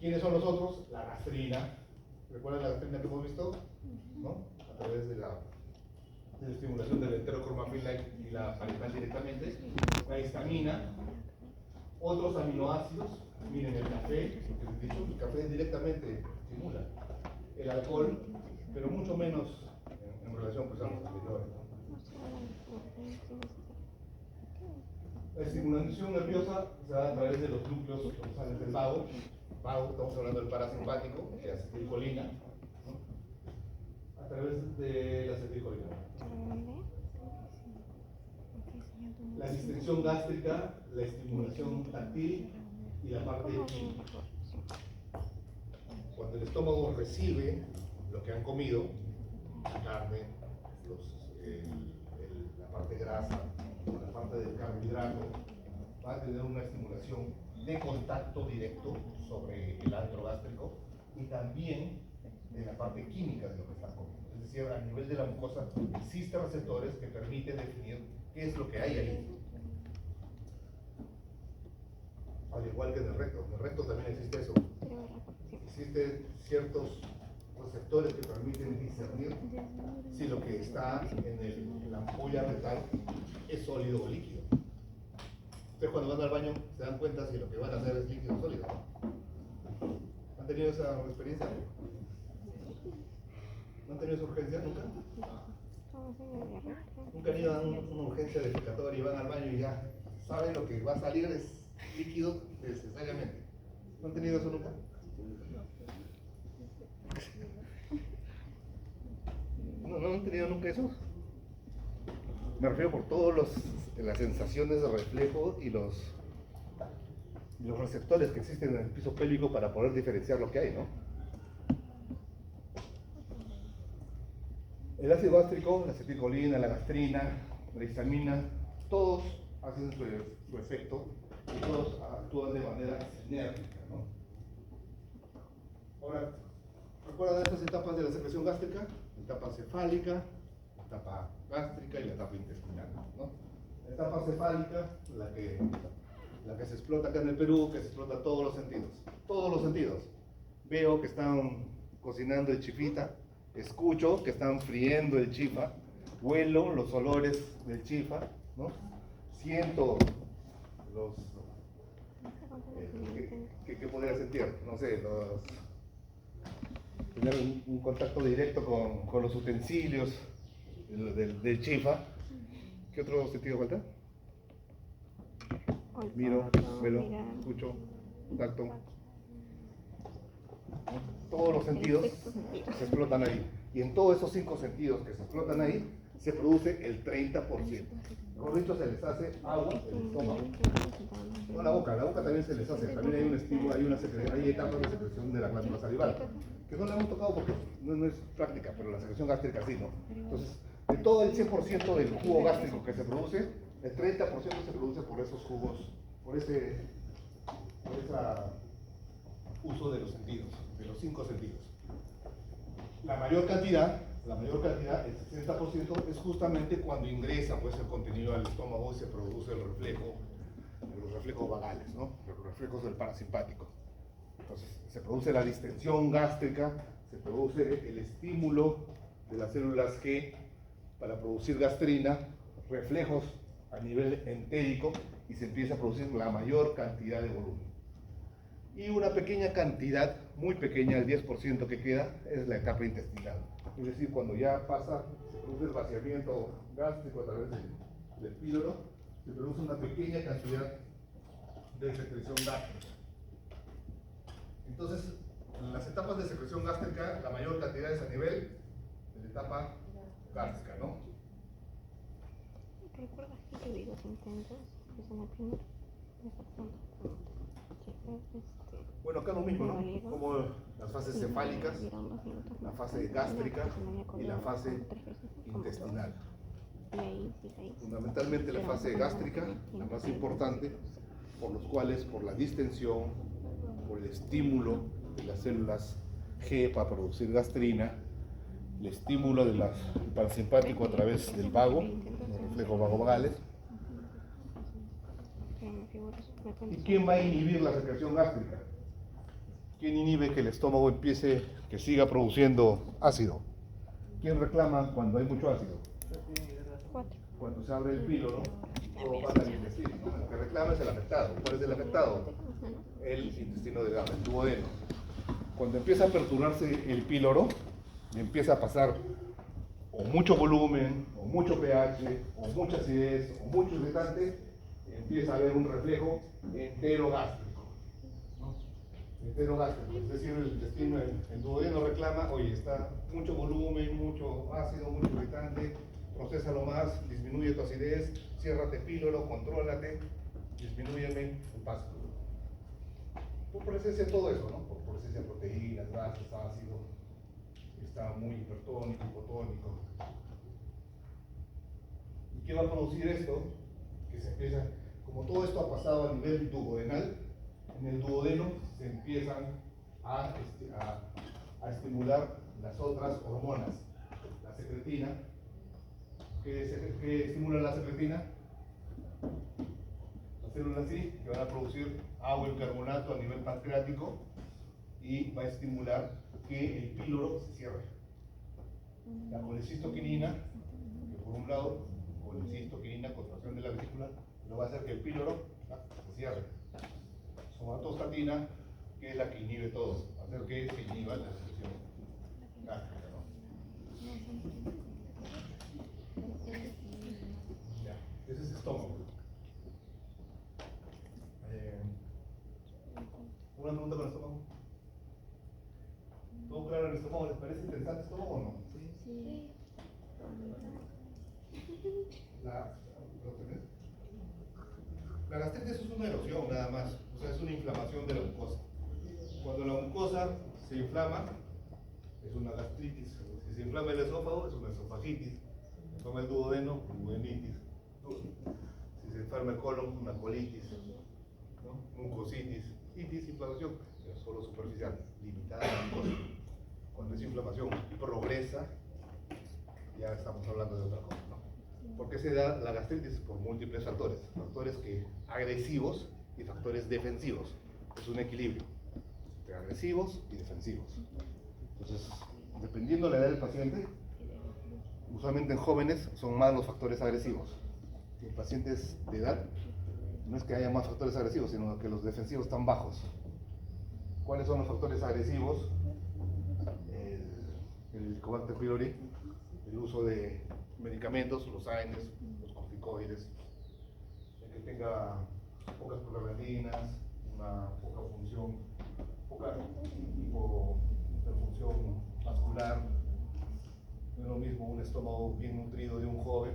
Speaker 1: ¿Quiénes son los otros? La gastrina. ¿Recuerdan la gastrina que hemos visto? ¿No? A través de la estimulación del enterocromafila y la parietal directamente. La histamina. Otros aminoácidos. Miren el café, porque de hecho el café directamente estimula. El alcohol, pero mucho menos en relación pues, a los anteriores, ¿no? La estimulación nerviosa se da a través de los núcleos dorsales del vago. Vago, estamos hablando del parasimpático, que es acetilcolina, ¿no? A través de la acetilcolina. La distensión gástrica, la estimulación táctil y la parte química. Cuando el estómago recibe lo que han comido, la carne, la parte grasa, la parte del carbohidrato, va a tener una estimulación de contacto directo sobre el antro gástrico y también en la parte química de lo que están comiendo. Es decir, a nivel de la mucosa existen receptores que permiten definir qué es lo que hay ahí. Al igual que en el recto también existe eso. Existen ciertos receptores que permiten discernir si lo que está en la ampolla rectal es sólido o líquido. Ustedes cuando van al baño se dan cuenta si lo que van a hacer es líquido o sólido. ¿Han tenido esa experiencia? ¿No han tenido esa urgencia nunca? ¿Nunca han ido a una urgencia defecatoria y van al baño y ya saben lo que va a salir es líquido necesariamente? ¿No han tenido eso nunca? ¿No han tenido nunca eso? Me refiero por todas las sensaciones de reflejo y los receptores que existen en el piso pélvico para poder diferenciar lo que hay, ¿no? El ácido gástrico, la acetilcolina, la gastrina, la histamina, todos hacen su efecto y todos actúan de manera sinérgica, ¿no? Ahora, ¿recuerdan estas etapas de la secreción gástrica? La etapa cefálica, la etapa gástrica y la etapa intestinal, ¿no? La etapa cefálica, la que se explota acá en el Perú, que se explota todos los sentidos. Todos los sentidos. Veo que están cocinando el chifita, escucho que están friendo el chifa, huelo los olores del chifa, ¿no? Siento los... ¿qué podría sentir? No sé, tener un contacto directo con los utensilios del chifa. ¿Qué otro sentido falta? Miro, huelo, escucho, tacto. Todos los sentidos se explotan ahí. Y en todos esos 5 sentidos que se explotan ahí, se produce el 30%. Mejor dicho, se les hace agua en el estómago. No la boca también se les hace. También hay un estímulo, hay etapas de secreción de la glándula salival. Que no la hemos tocado porque no es práctica, pero la secreción gástrica sí, ¿no? Entonces, de todo el 100% del jugo gástrico que se produce, el 30% se produce por esos jugos, por esa uso de los sentidos, de los 5 sentidos. La mayor cantidad, el 60%, es justamente cuando ingresa pues, el contenido al estómago y se produce el reflejo, los reflejos vagales, ¿no? Los reflejos del parasimpático. Entonces, se produce la distensión gástrica, se produce el estímulo de las células G para producir gastrina, reflejos a nivel entérico y se empieza a producir la mayor cantidad de volumen. Y una pequeña cantidad, muy pequeña, el 10% que queda, es la etapa intestinal. Es decir, cuando ya pasa, se produce el vaciamiento gástrico a través del píloro, se produce una pequeña cantidad de secreción gástrica. Entonces, en las etapas de secreción gástrica, la mayor cantidad es a nivel de la etapa gástrica, ¿no?
Speaker 2: ¿Recuerdas que te digo los intentos? Es en la primera.
Speaker 1: Bueno, acá lo mismo, ¿no? Como las fases cefálicas, la fase gástrica y la fase intestinal. Fundamentalmente la fase gástrica, la más importante, por los cuales, por la distensión, por el estímulo de las células G para producir gastrina, el estímulo del parasimpático a través del vago, los reflejos vagovagales. ¿Y quién va a inhibir la secreción gástrica? ¿Quién inhibe que el estómago empiece, que siga produciendo ácido? ¿Quién reclama cuando hay mucho ácido? Cuando se abre el píloro, todo pasa al intestino, ¿no? El que reclama es el afectado. ¿Cuál es el afectado? El intestino delgado, el duodeno. Cuando empieza a perturbarse el píloro, empieza a pasar o mucho volumen, o mucho pH, o mucha acidez, o mucho irritante, empieza a haber un reflejo enterogástrico, ¿no? Enterogástrico, es decir, el intestino, el duodeno reclama, oye, está mucho volumen, mucho ácido, mucho irritante, procésalo más, disminuye tu acidez, ciérrate píloro, contrólate, disminúyeme el paso. Por esencia todo eso, ¿no? Por esencia proteínas, grasas, ácido, está muy hipertónico, hipotónico. ¿Y qué va a producir esto? Que se empieza, como todo esto ha pasado a nivel duodenal, en el duodeno se empiezan a estimular las otras hormonas. La secretina, ¿qué estimula la secretina? Las células sí, que van a producir agua y carbonato a nivel pancreático y va a estimular que el píloro se cierre. La colecistoquinina, que por un lado, colecistoquinina, contracción de la vesícula, lo va a hacer que el píloro se cierre. Somatostatina, que es la que inhibe todo, va a hacer que se inhiba la secreción gástrica, ¿no? Ya, ese es estómago. ¿Una pregunta con el estómago? ¿Todo claro en el estómago? ¿Les parece interesante el estómago o no? Sí. ¿Lo tenés? La gastritis es una erosión nada más, o sea, es una inflamación de la mucosa. Cuando la mucosa se inflama, es una gastritis. Si se inflama el esófago, es una esofagitis. Si se inflama el duodeno, duodenitis. Si se enferma el colon, una colitis, ¿no? Mucositis. Itis, inflamación, pero solo superficial, limitada a la mucosa. Cuando esa inflamación progresa, ya estamos hablando de otra cosa, ¿no? ¿Por qué se da la gastritis? Por múltiples factores. Factores agresivos y factores defensivos. Es un equilibrio entre agresivos y defensivos. Entonces, dependiendo de la edad del paciente, usualmente en jóvenes son más los factores agresivos. En pacientes de edad, no es que haya más factores agresivos, sino que los defensivos están bajos. ¿Cuáles son los factores agresivos? El Helicobacter pylori, el uso de medicamentos, los AINES, los corticoides, el que tenga pocas prostaglandinas, una poca función, poca hiperfunción vascular. No es lo mismo un estómago bien nutrido de un joven.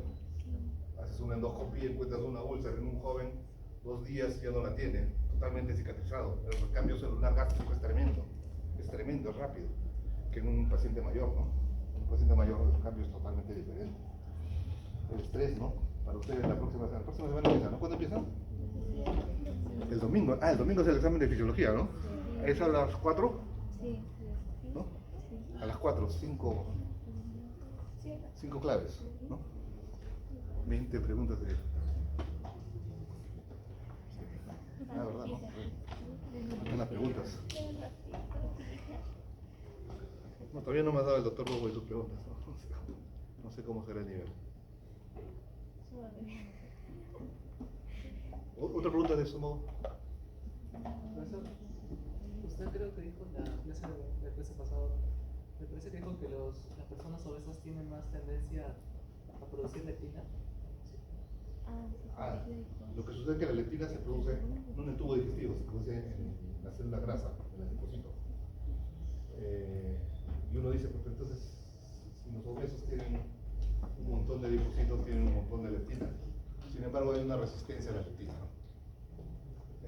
Speaker 1: Haces una endoscopía y encuentras una úlcera en un joven, 2 días ya no la tiene, totalmente cicatrizado. El recambio celular gástrico es tremendo, es rápido, que en un paciente mayor, ¿no? En un paciente mayor el recambio es totalmente diferente. El estrés, ¿no? Para ustedes la próxima semana empieza, ¿no? ¿Cuándo empieza? El domingo. El domingo es el examen de fisiología, ¿no? ¿Es a las 4?
Speaker 2: Sí,
Speaker 1: ¿No?
Speaker 2: sí.
Speaker 1: A las 4, 5
Speaker 2: Sí.
Speaker 1: claves, ¿no? 20 preguntas de... Ah, ¿verdad? ¿No? Unas preguntas. No, todavía no me ha dado el doctor Bobo y sus preguntas, ¿no? No sé cómo será el nivel. ¿Otra pregunta de modo?
Speaker 3: Profesor, usted creo que dijo en la clase pasada, me parece que dijo que las personas obesas tienen más tendencia a producir leptina.
Speaker 1: Lo que sucede es que la leptina se produce no en el tubo digestivo, se produce en la célula grasa, en el linfocito. Y uno dice, pues entonces, si los obesos tienen un montón de linfocitos, tienen un montón de leptina. Sin embargo, hay una resistencia a la leptina, ¿no?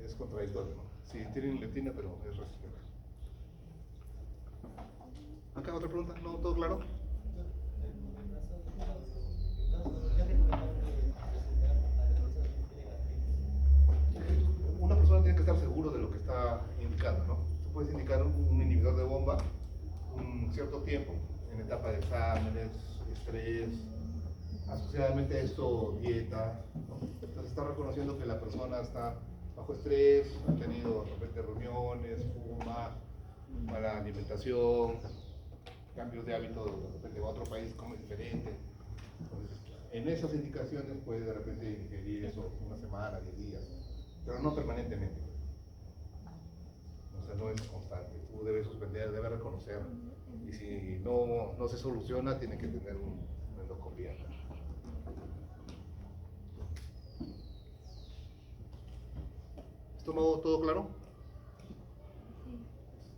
Speaker 1: Es contradictorio, ¿no? Sí, tienen leptina, pero es resistente. ¿Acá otra pregunta? ¿No? ¿Todo claro? Una persona tiene que estar seguro de lo que está indicando, ¿no? Tú puedes indicar un inhibidor de bomba un cierto tiempo, en etapa de exámenes, estrés, asociadamente a esto, dieta, ¿no? Entonces está reconociendo que la persona está bajo estrés, ha tenido de repente reuniones, fuma, mala alimentación, cambios de hábito, de repente va a otro país, come diferente. Entonces, en esas indicaciones puede de repente ingerir eso una semana, 10 días, pero no permanentemente. O sea, no es constante. Tú debes suspender, debes reconocer. Y si no se soluciona, tiene que tener una endoscopia. ¿Estómago todo claro?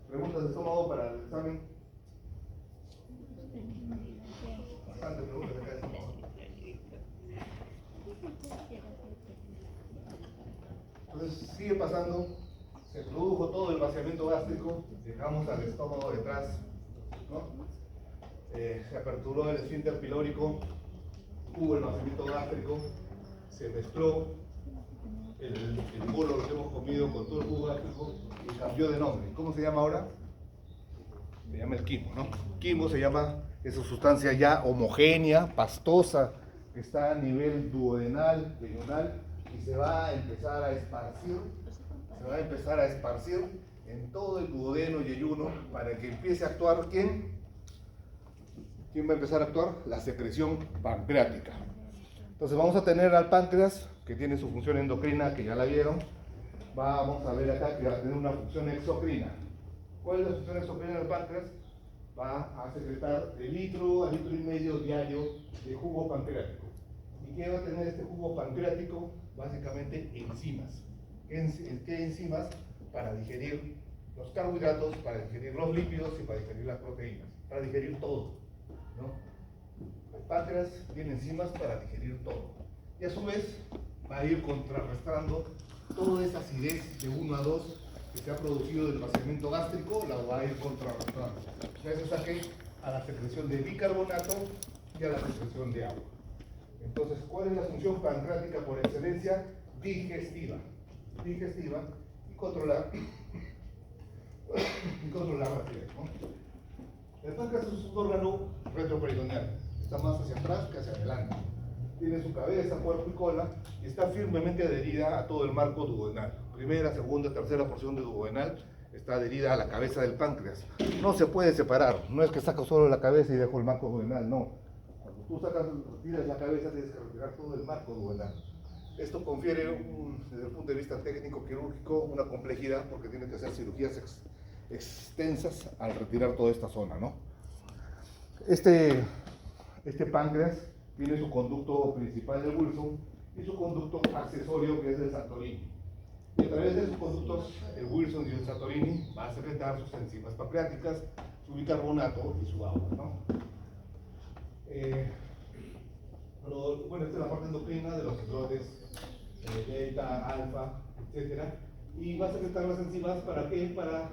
Speaker 1: ¿Preguntas de estómago para el examen? Bastante preguntas acá de estómago. Entonces sigue pasando, se produjo todo el vaciamiento gástrico, llegamos al estómago detrás, ¿no? Se aperturó el esfínter pilórico, hubo el vaciamiento gástrico, se mezcló el bolo que hemos comido con todo el jugo gástrico y cambió de nombre. ¿Cómo se llama ahora? Se llama el quimo, ¿no? Quimo se llama esa sustancia ya homogénea, pastosa, que está a nivel duodenal, yeyunal, y se va a empezar a esparcir en todo el duodeno yeyuno para que empiece a actuar ¿quién? ¿Quién va a empezar a actuar? La secreción pancreática. Entonces vamos a tener al páncreas, que tiene su función endocrina, que ya la vieron. Vamos a ver acá que va a tener una función exocrina. ¿Cuál es la función exocrina del páncreas? Va a secretar de litro a litro y medio diario de jugo pancreático. ¿Y qué va a tener este jugo pancreático? Básicamente enzimas. ¿Qué enzimas? Para digerir los carbohidratos, para digerir los lípidos y para digerir las proteínas, para digerir todo, ¿no? El páncreas tiene enzimas para digerir todo. Y a su vez va a ir contrarrestando toda esa acidez de 1 a 2 que se ha producido del vaciamiento gástrico, la va a ir contrarrestando. Gracias a que a la secreción de bicarbonato y a la secreción de agua. Entonces, ¿cuál es la función pancreática por excelencia? Digestiva. Digestiva y controlar la acidez, ¿no? El páncreas es un órgano retroperitoneal. Está más hacia atrás que hacia adelante. Tiene su cabeza, cuerpo y cola y está firmemente adherida a todo el marco duodenal. Primera, segunda, tercera porción de duodenal está adherida a la cabeza del páncreas. No se puede separar, no es que saco solo la cabeza y dejo el marco duodenal, no. Cuando tú retiras la cabeza tienes que retirar todo el marco duodenal. Esto confiere, desde el punto de vista técnico quirúrgico, una complejidad porque tiene que hacer cirugías extensas al retirar toda esta zona, ¿no? Este páncreas tiene su conducto principal, el Wilson, y su conducto accesorio, que es el Santorini. Y a través de sus conductos, el Wilson y el Santorini va a secretar sus enzimas pancreáticas, su bicarbonato y su agua, ¿no? Bueno, esta es la parte endocrina de los esteroides beta, alfa, etc. Y va a secretar las enzimas ¿para qué? Para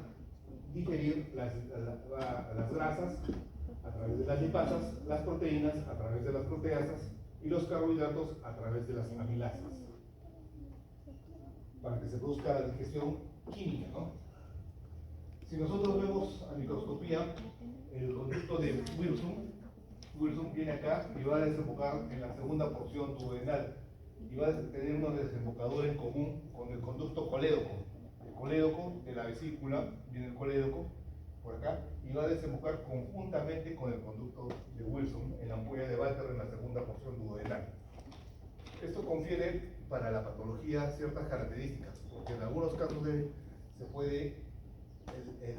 Speaker 1: digerir las grasas a través de las lipasas, las proteínas a través de las proteasas y los carbohidratos a través de las amilasas, para que se produzca la digestión química, ¿no? Si nosotros vemos a microscopía el conducto de Wilson viene acá y va a desembocar en la segunda porción duodenal y va a tener unos desembocadores en común con el conducto colédoco. El colédoco de la vesícula, viene el colédoco por acá, y va a desembocar conjuntamente con el conducto de Wilson en la ampolla de Walter en la segunda porción duodenal. Esto confiere para la patología ciertas características, porque en algunos casos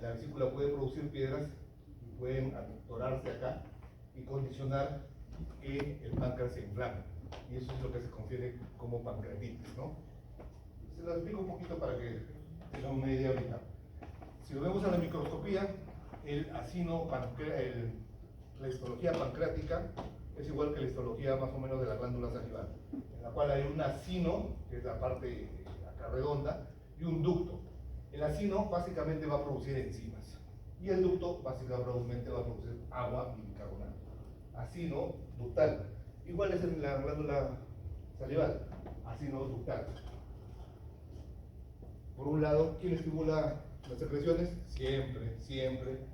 Speaker 1: la vesícula puede producir piedras y pueden atorarse acá y condicionar que el páncreas se inflame. Y eso es lo que se confiere como pancreatitis, ¿no? Se lo explico un poquito para que tengan una idea ahorita. Si lo vemos en la microscopía, la histología pancreática es igual que la histología más o menos de la glándula salival, en la cual hay un acino, que es la parte acá redonda, y un ducto. El acino básicamente va a producir enzimas y el ducto básicamente va a producir agua y bicarbonato. Acino ductal, igual es en la glándula salival, acino ductal. Por un lado, ¿quién estimula las secreciones? Siempre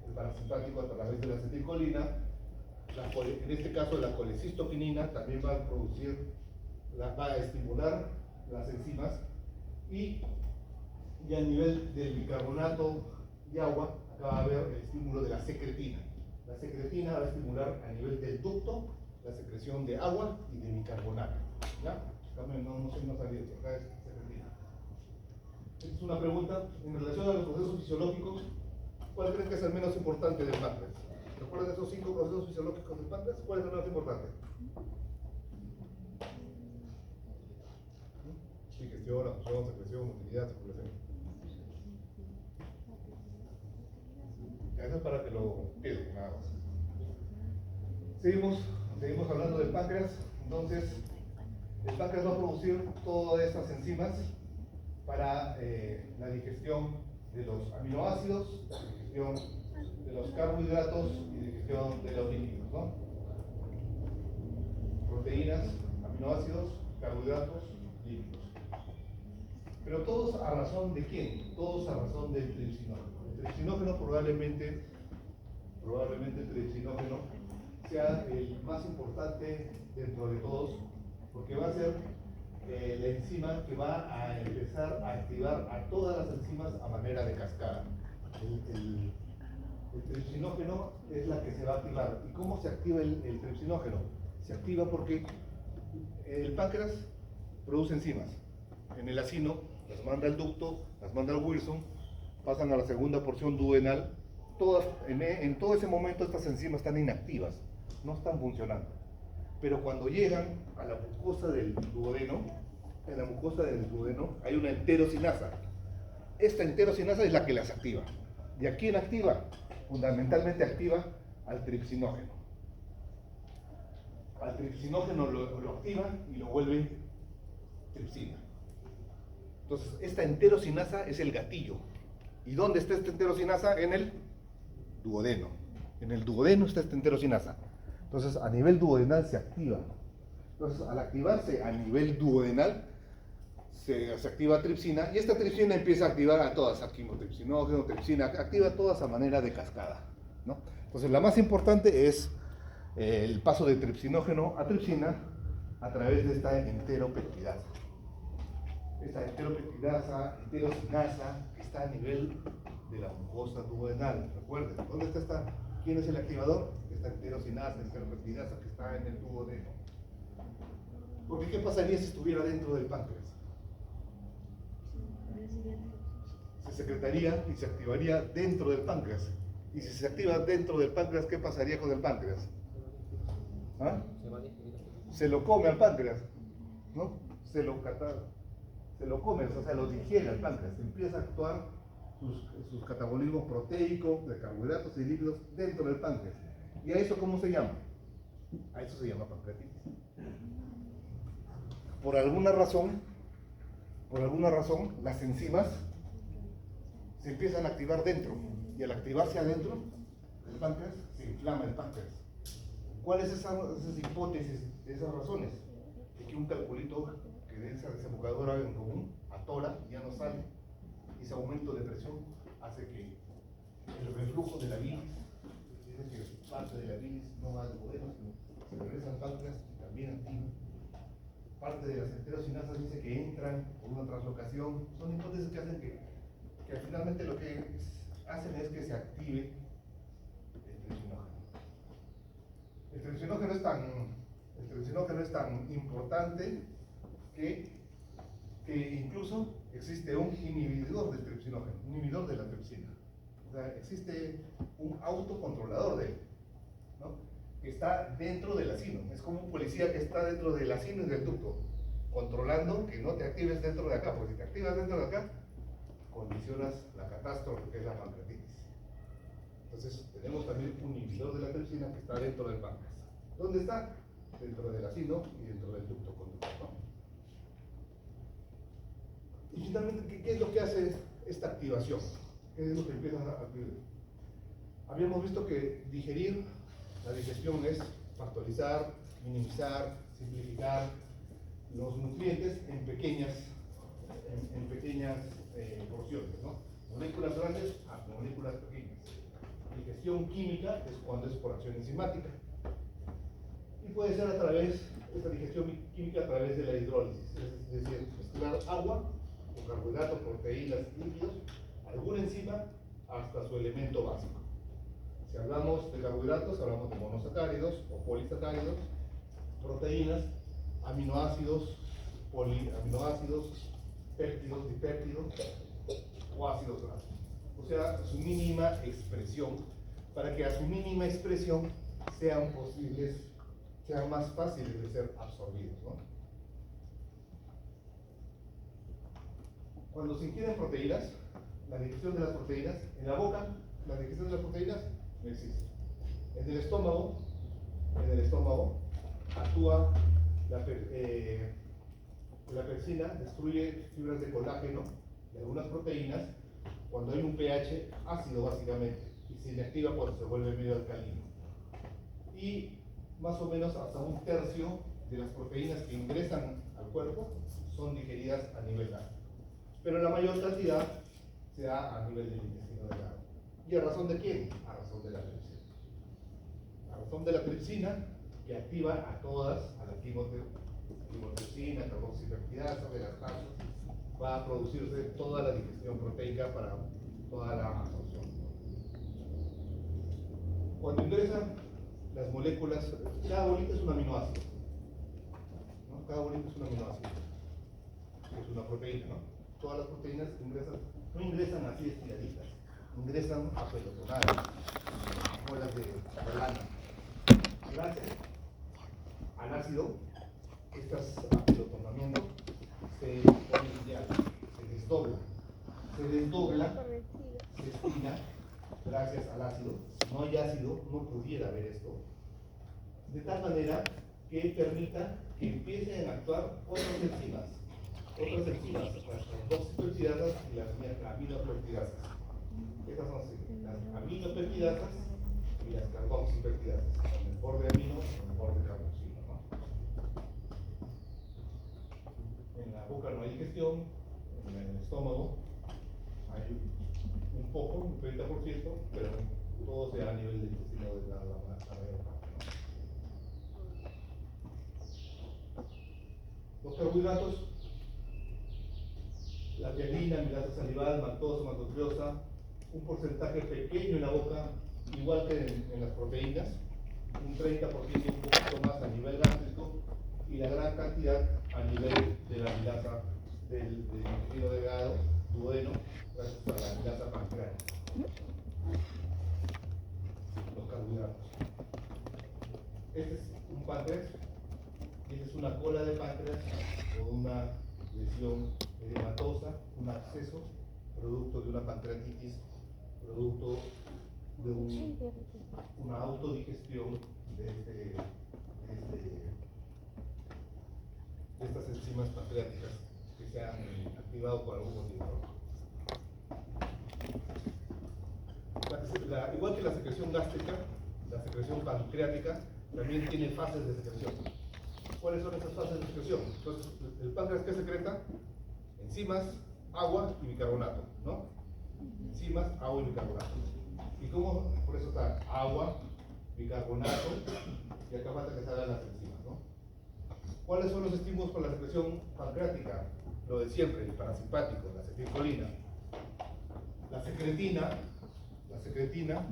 Speaker 1: el parasimpático a través de la acetilcolina. En este caso, la colecistoquinina también va a estimular las enzimas y a nivel del bicarbonato y agua, acá va a haber el estímulo de la secretina. La secretina va a estimular a nivel del ducto la secreción de agua y de bicarbonato. ¿Ya? También no soy más abierto, acá es secretina. Esta es una pregunta en relación a los procesos fisiológicos. ¿Cuál creen que es el menos importante del páncreas? ¿Recuerdan esos 5 procesos fisiológicos del páncreas? ¿Cuál es el menos importante? Digestión, absorción, secreción, motilidad, circulación. Eso es para que lo quede, nada más. Seguimos hablando del páncreas. Entonces, el páncreas va a producir todas estas enzimas para la digestión de los aminoácidos, la digestión de los carbohidratos y digestión de los lípidos, ¿no? Proteínas, aminoácidos, carbohidratos, lípidos. Pero todos a razón de quién? Todos a razón del tripsinógeno. El tripsinógeno probablemente el tripsinógeno sea el más importante dentro de todos, porque va a ser la enzima que va a empezar a activar a todas las enzimas a manera de cascada. El tripsinógeno es la que se va a activar. ¿Y cómo se activa el tripsinógeno? Se activa porque el páncreas produce enzimas. En el acino las manda al ducto, las manda al Wilson, pasan a la segunda porción duodenal. En todo ese momento estas enzimas están inactivas, no están funcionando. Pero cuando llegan a la mucosa del duodeno, en la mucosa del duodeno hay una enterocinasa. Esta enterocinasa es la que las activa. ¿Y a quién activa? Fundamentalmente activa al tripsinógeno. Al tripsinógeno lo activa y lo vuelve tripsina. Entonces, esta enterocinasa es el gatillo. ¿Y dónde está esta enterocinasa? En el duodeno. En el duodeno está esta enterocinasa. Entonces, a nivel duodenal se activa. Entonces, al activarse a nivel duodenal, se activa tripsina, y esta tripsina empieza a activar a todas, a quimotripsinógeno, tripsina, activa todas a manera de cascada, ¿no? Entonces, la más importante es el paso de tripsinógeno a tripsina a través de esta enteropeptidasa. Esta enteropeptidasa, enterocinasa, que está a nivel de la mucosa duodenal. Recuerden, ¿dónde está esta? ¿Quién es el activador? Esta enterocinasa, enteropeptidasa que está en el duodeno. Porque ¿qué pasaría si estuviera dentro del páncreas? Se secretaría y se activaría dentro del páncreas. Y si se activa dentro del páncreas, ¿qué pasaría con el páncreas? ¿Ah? Se lo come al páncreas, ¿no? Se lo come, o sea, lo digiere al páncreas. Empieza a actuar sus catabolismos proteicos, de carbohidratos y lípidos dentro del páncreas. ¿Y a eso cómo se llama? A eso se llama pancreatitis. Por alguna razón, las enzimas se empiezan a activar dentro, y al activarse adentro del páncreas, se inflama el páncreas. ¿Cuáles son esas hipótesis, esas razones? De que un calculito que de esa desembocadura en común atora y ya no sale, y ese aumento de presión hace que el reflujo de la bilis, dice que parte de la bilis no va al duodeno, sino se regresa al páncreas y también activa. Parte de las enterocinasas dice que entran por una translocación. Son hipótesis que hacen que finalmente lo que hacen es que se active el tripsinógeno. El tripsinógeno es tan importante que incluso existe un inhibidor del tripsinógeno, un inhibidor de la tripsina. O sea, existe un autocontrolador de él, ¿no? Que está dentro del acino. Es como un policía que está dentro del acino y del ducto, controlando que no te actives dentro de acá, porque si te activas dentro de acá, condicionas la catástrofe que es la pancreatitis. Entonces, tenemos también un inhibidor de la tripsina que está dentro del páncreas. ¿Dónde está? Dentro del acino y dentro del ducto conductor, ¿no? Y finalmente, ¿qué es lo que hace esta activación? ¿Qué es lo que empieza a activar? Habíamos visto que digerir, la digestión es factorizar, minimizar, simplificar los nutrientes en pequeñas porciones, ¿no? Moléculas grandes a moléculas pequeñas. Digestión química es cuando es por acción enzimática. Y puede ser esta digestión química a través de la hidrólisis, es decir, mezclar agua con carbohidratos, proteínas, líquidos, alguna enzima hasta su elemento básico. Si hablamos de carbohidratos, hablamos de monosacáridos o polisacáridos, proteínas, aminoácidos, péptidos, dipéptidos o ácidos grasos. O sea, su mínima expresión, para que a su mínima expresión sean más fáciles de ser absorbidos, ¿no? Cuando se ingieren proteínas, la digestión de las proteínas, en la boca, la digestión de las proteínas no existe. En el estómago actúa la pepsina, destruye fibras de colágeno de algunas proteínas cuando hay un pH ácido básicamente, y se inactiva cuando se vuelve medio alcalino. Y más o menos hasta un tercio de las proteínas que ingresan al cuerpo son digeridas a nivel gástrico. Pero la mayor cantidad se da a nivel del intestino delgado. ¿Y a razón de quién? A razón de la tripsina. A razón de la tripsina, que activa a todas, a la quimotripsina, carboxipeptidasa, de las tasas, va a producirse toda la digestión proteica para toda la absorción. Cuando ingresan las moléculas, cada bolita es un aminoácido, ¿no? Cada bolita es un aminoácido, es una proteína, ¿no? Todas las proteínas no ingresan así estiraditas, ingresan apelotonadas, bolas de lana. Gracias al ácido, estas apelotonamientos se ponen ya, se desdobla, se estira, gracias al ácido. No hay ácido, no pudiera haber esto, de tal manera que permita que empiecen a actuar otras enzimas, las carboxipeptidasas y las aminopeptidasas. Estas son así, las aminopeptidasas y las carboxipeptidasas, con el borde amino y el borde carboxilo, ¿no? En la boca no hay digestión, en el estómago hay un poco, un 30%, pero todo se da a nivel del intestino delgado, la mayor parte, ¿no? Los carbohidratos, la tiamina, amilasa salival, maltosa, maltotriosa, un porcentaje pequeño en la boca, igual que en las proteínas, un 30%, un poquito más a nivel gástrico, y la gran cantidad a nivel de la amilasa del intestino delgado, duodeno, gracias a la amilasa pancreática. Los carbohidratos. Este es un páncreas, esta es una cola de páncreas con una lesión edematosa, un absceso, producto de una pancreatitis, producto de una autodigestión de estas enzimas pancreáticas que se han activado por algún motivo. Igual que la secreción gástrica, la secreción pancreática también tiene fases de secreción. ¿Cuáles son esas fases de secreción? Entonces, el páncreas, ¿qué secreta? Enzimas, agua y bicarbonato, ¿no? Enzimas, agua y bicarbonato. ¿Y cómo? Por eso está agua, bicarbonato, y acá falta que salgan las enzimas, ¿no? ¿Cuáles son los estímulos para la secreción pancreática? Lo de siempre, el parasimpático, la acetilcolina. La secretina,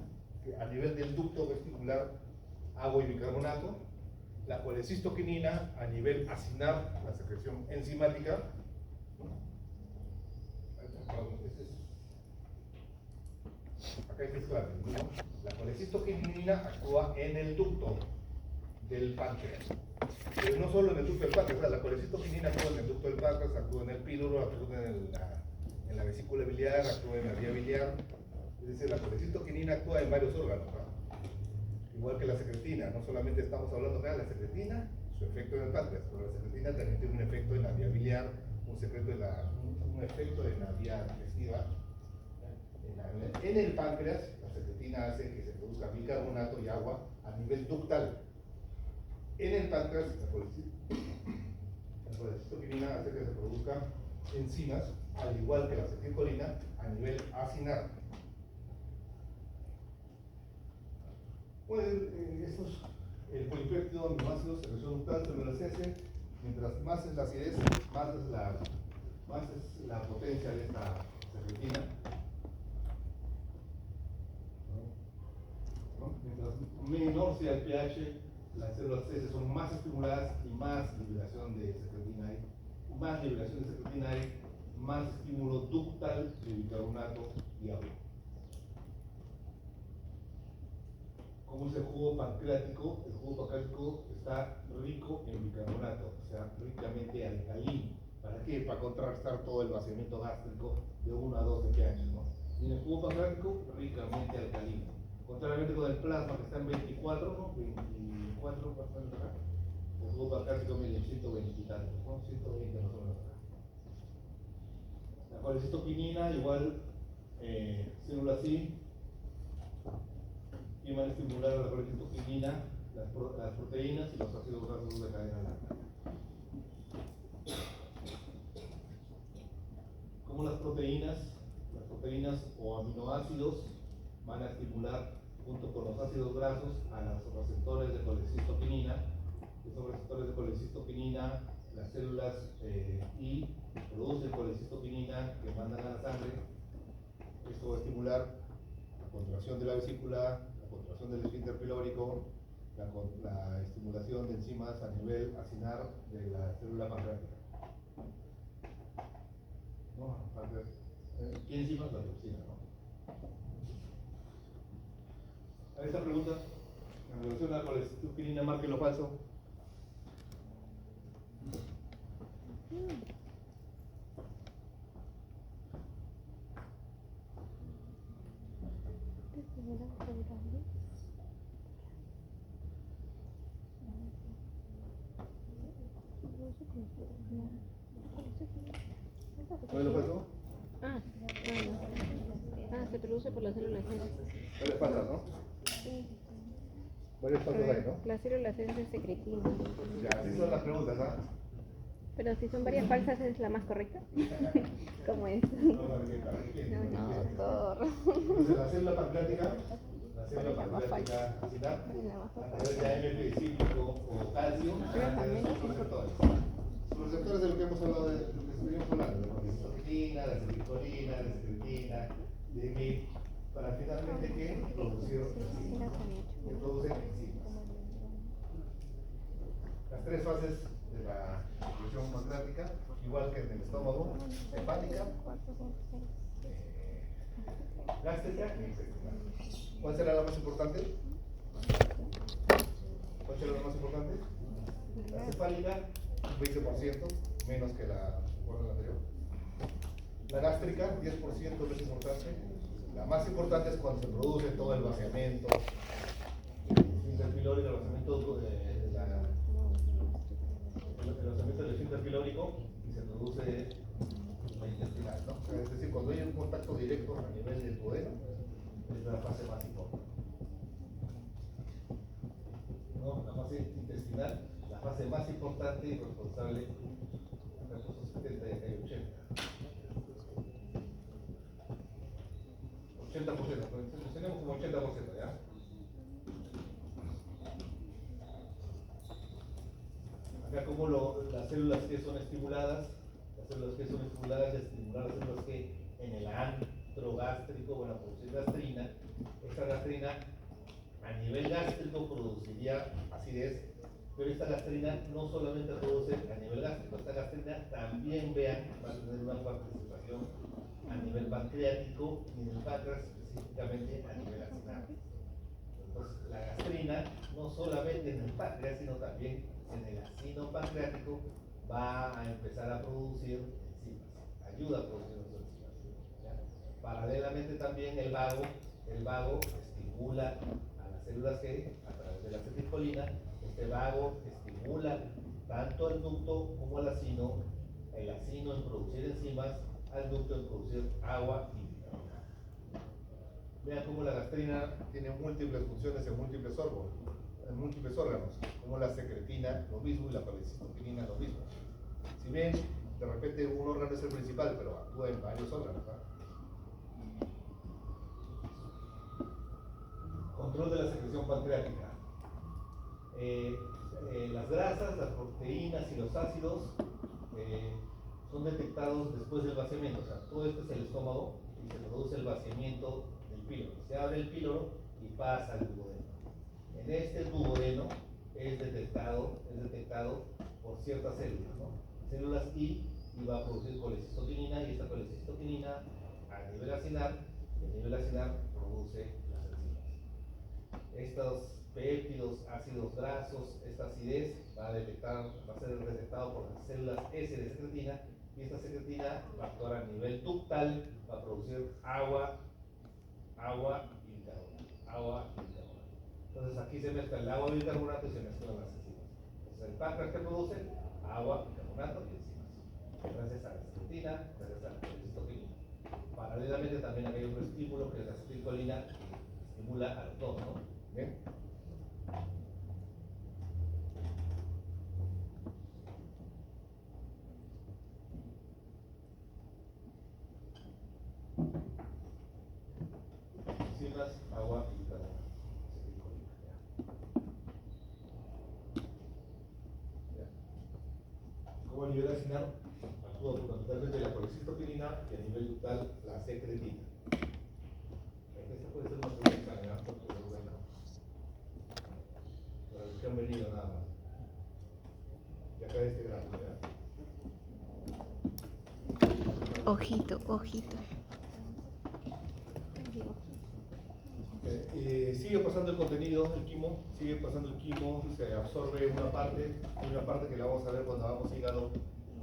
Speaker 1: que a nivel del ducto vestibular, agua y bicarbonato. La colecistoquinina a nivel acinar, la secreción enzimática. Acá hay que claro, ¿no? La colecistoquinina actúa en el ducto del páncreas. Pero no solo en el ducto del páncreas, o sea, la colecistoquinina actúa en el ducto del páncreas, actúa en el píloro, actúa en la vesícula biliar, actúa en la vía biliar. Es decir, la colecistoquinina actúa en varios órganos, ¿no? Igual que la secretina, no solamente estamos hablando acá de la secretina, su efecto en el páncreas, pero la secretina también tiene un efecto en la vía biliar, un efecto en la vía digestiva. En el páncreas, la secretina hace que se produzca bicarbonato y agua a nivel ductal. En el páncreas, la colecistoquinina hace que se produzcan enzimas, al igual que la acetilcolina, a nivel acinar. Pues, el polipéptido aminoácidos, secreción ductal, células S, mientras más es la acidez, más es la potencia de esta secretina. ¿No? Mientras menor sea el pH, las células S son más estimuladas y más liberación de secretina hay. Más liberación de secretina hay, más estímulo ductal de bicarbonato y agua. ¿Cómo es el jugo pancreático? El jugo pancreático está rico en bicarbonato, o sea, ricamente alcalino. ¿Para qué? Para contrarrestar todo el vaciamiento gástrico de 1 a 2 de pH, ¿no? Y en el jugo pancreático, ricamente alcalino. Contrariamente con el plasma, que está en 24, ¿no? 24 bastante acá. El jugo pancreático mide 120 y tantos, ¿no? 120 más o menos acá. La colecistoquinina, igual, célula así, y van a estimular la colecistoquinina, las proteínas y los ácidos grasos de cadena larga. Como las proteínas o aminoácidos van a estimular junto con los ácidos grasos a los receptores de colecistoquinina. Esos receptores de colecistoquinina, las células I producen colecistoquinina que mandan a la sangre. Esto va a estimular la contracción de la vesícula, la contracción del esfínter pilórico, la estimulación de enzimas a nivel acinar de la célula pancreática. ¿No? ¿Qué enzimas? La toxina, ¿no? A esta pregunta, en relación a la colecistoquinina, marque lo falso. ¿Cuál es lo falso?
Speaker 2: Se produce por las células S.
Speaker 1: ¿Cuál es falso, no?
Speaker 2: Sí.
Speaker 1: Varios falsos hay, ¿no?
Speaker 2: Las células S es secretina.
Speaker 1: Ya, así son las preguntas, ¿ah?
Speaker 2: Pero si son varias falsas, ¿es la más correcta? ¿Cómo es?
Speaker 1: No,
Speaker 2: doctor.
Speaker 1: Entonces, la célula pancreática acinar, a través de AMP cíclico o calcio, sus receptores. Los receptores de lo que hemos hablado, de lo que estuvimos hablando, de la colecistoquinina, la acetilcolina, la secretina, de MIP, para finalmente que producen enzimas. Las tres fases de la secreción pancreática, igual que en el estómago, hepática, gástrica y intestinal. ¿Cuál será la más importante? ¿Cuál será la más importante? La cefálica, un 20%, menos que la anterior. La gástrica, 10% es importante. La más importante es cuando se produce todo el vaciamiento interpilórico, el vaciamiento del esfínter pilórico y se produce la intestinal, ¿no? Es decir, cuando hay un contacto directo a nivel del duodeno, es la fase más importante. ¿No? La fase intestinal, la fase más importante y responsable de los 70 y 80. 80% 80%, pues, tenemos como 80%, ¿ya? Acá como las células que son estimuladas, y estimular las células que en el antro gástrico van a producir gastrina. Esta gastrina a nivel gástrico produciría acidez, pero esta gastrina no solamente produce a nivel gástrico, esta gastrina también, vean, va a tener una participación a nivel pancreático y en el páncreas específicamente a nivel acinar. Entonces, la gastrina no solamente en el páncreas, sino también en el acino pancreático va a empezar a producir enzimas, ayuda a producir las enzimas. ¿Ya? Paralelamente también el vago estimula a las células G a través de la acetilcolina. Este vago estimula tanto al ducto como al acino, el acino en producir enzimas, al ducto en producir agua y vitamina. Vean cómo la gastrina tiene múltiples funciones en múltiples órganos, como la secretina lo mismo y la colecistoquinina lo mismo. Si bien de repente un órgano es el principal, pero actúa en varios órganos. Control de la secreción pancreática. Las grasas, las proteínas y los ácidos son detectados después del vaciamiento. O sea, todo esto es el estómago y se produce el vaciamiento del píloro. Se abre el píloro y pasa al duodeno. En este duodeno es detectado por ciertas células, ¿no? Células y va a producir colecistoquinina, y esta colecistoquinina a nivel acinar produce las enzimas. Estos péptidos, ácidos grasos, esta acidez va a ser detectado por las células S de secretina, y esta secretina va a actuar a nivel ductal, va a producir agua y bicarbonato. Entonces aquí se mezcla el agua y el bicarbonato y se mezclan las enzimas. Entonces el páncreas que produce agua, bicarbonato y enzimas. Gracias a la secretina, gracias a la colecistoquinina. Paralelamente también hay otro estímulo que es la acetilcolina, que estimula a los dos, ¿no? ¿Bien? Enzimas, agua y bicarbonato. Acetilcolina, ya. Como a nivel acinar actúa fundamentalmente la colecistoquinina y a nivel ductal la secretina. Esta puede ser una pregunta examen, porque es buena. Para los que han venido nada más. Y acá este gráfico, ¿ya?
Speaker 2: Ojito, ojito.
Speaker 1: Sigue pasando el contenido, el quimo, se absorbe una parte, hay una parte que la vamos a ver cuando hagamos hígado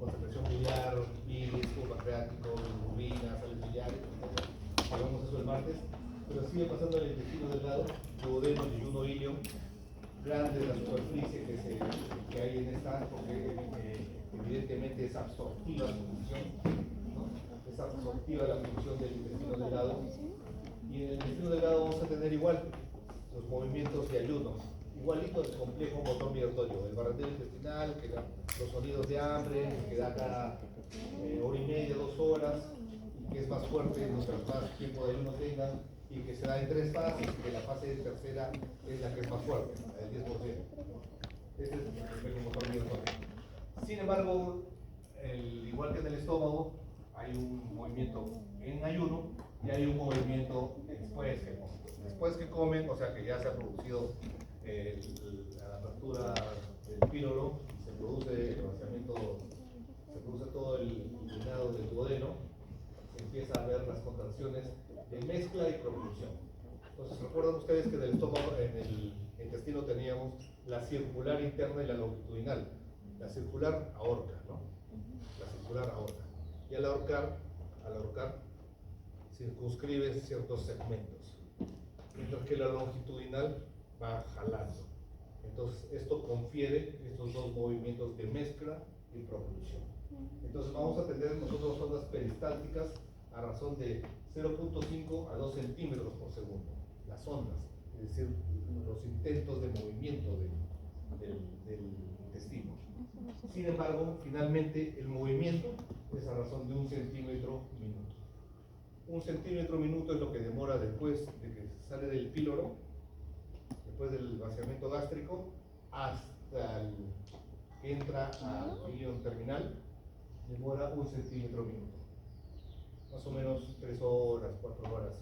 Speaker 1: con secreción biliar, bilis, tubo pancreático, bilirrubina, sales biliares, etc. Hagamos eso el martes, pero sigue pasando el intestino delgado, duodeno, yeyuno, ilio, grande la superficie que hay en esta, porque evidentemente es absortiva su función, ¿no? Es absortiva la función del intestino delgado. Y en el intestino delgado vamos a tener igual los movimientos de ayuno, igualito el complejo motor migratorio, el barrendero intestinal, que da los sonidos de hambre, que da cada hora y media, 2 horas, y que es más fuerte mientras más tiempo de ayuno tengan, y que se da en 3 fases, y que la fase tercera es la que es más fuerte, la del 10%. Este es el complejo motor migratorio. Sin embargo, igual que en el estómago, hay un movimiento en ayuno y hay un movimiento después que comen, o sea que ya se ha producido la apertura del píloro y se produce el vaciamiento, se produce todo el llenado del duodeno, se empieza a ver las contracciones de mezcla y propulsión. Entonces, recuerdan ustedes que en el estómago, en el intestino teníamos la circular interna y la longitudinal. La circular ahorca, ¿no? La circular ahorca. Y al ahorcar circunscribe ciertos segmentos, mientras que la longitudinal va jalando. Entonces esto confiere estos dos movimientos de mezcla y propulsión. Entonces vamos a tener nosotros ondas peristálticas a razón de 0.5 a 2 centímetros por segundo, las ondas, es decir, los intentos de movimiento del intestino. Sin embargo, finalmente el movimiento es a razón de 1 centímetro minuto. 1 centímetro minuto es lo que demora después de que sale del píloro, después del vaciamiento gástrico, hasta que entra al riñón terminal, demora 1 centímetro minuto. Más o menos 3 horas, 4 horas,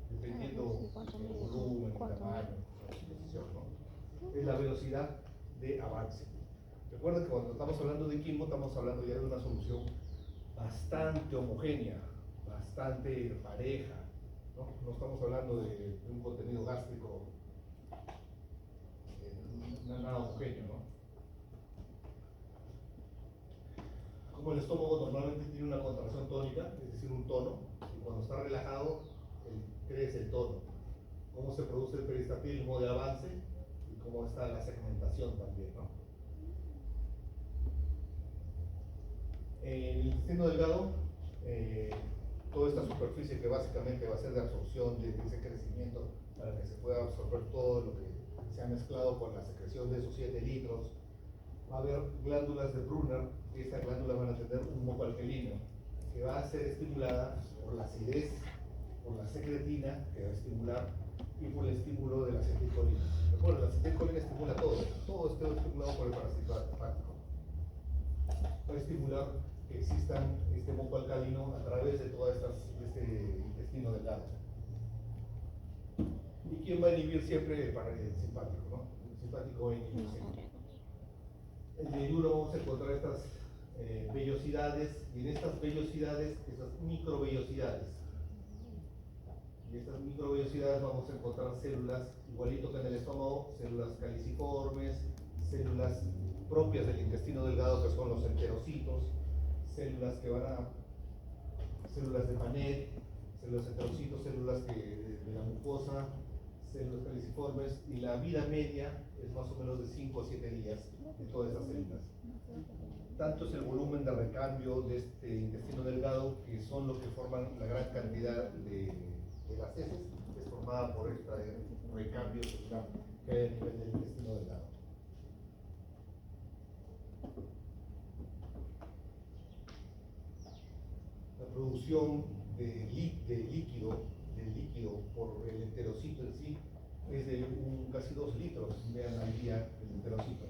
Speaker 1: dependiendo del volumen, el tamaño, la disposición, ¿no? Es la velocidad de avance. Recuerden que cuando estamos hablando de quimo, estamos hablando ya de una solución bastante homogénea, bastante pareja, ¿no? No estamos hablando de un contenido gástrico nada homogéneo, ¿no? Como el estómago normalmente tiene una contracción tónica, es decir, un tono, y cuando está relajado, crece el tono. Cómo se produce el peristatilismo de avance y cómo está la segmentación también, ¿no? En el intestino delgado, toda esta superficie que básicamente va a ser de absorción de ese crecimiento para que se pueda absorber todo lo que se ha mezclado con la secreción de esos 7 litros, va a haber glándulas de Brunner, y estas glándulas van a tener un moco alcalino que va a ser estimulada por la acidez, por la secretina que va a estimular y por el estímulo de la acetilcolina. Recuerden, la acetilcolina estimula todo está estimulado por el parásito hepático. Va a estimular que existan este moco alcalino a través de todo este intestino delgado. ¿Y quién va a inhibir siempre el simpático, ¿no? El simpático va a inhibir siempre. En el yeyuro vamos a encontrar estas vellosidades, y en estas vellosidades, estas microvellosidades. Y en estas microvellosidades vamos a encontrar células, igualito que en el estómago, células caliciformes, células propias del intestino delgado que son los enterocitos, células de Panet, células enterocitos, células de la mucosa, células caliciformes, y la vida media es más o menos de 5 a 7 días de todas esas células. Tanto es el volumen de recambio de este intestino delgado que son los que forman la gran cantidad de las heces, que es formada por este recambio celular que hay a nivel del intestino delgado. La producción de líquido por el enterocito en sí es de casi 2 litros, vean al día el enterocito.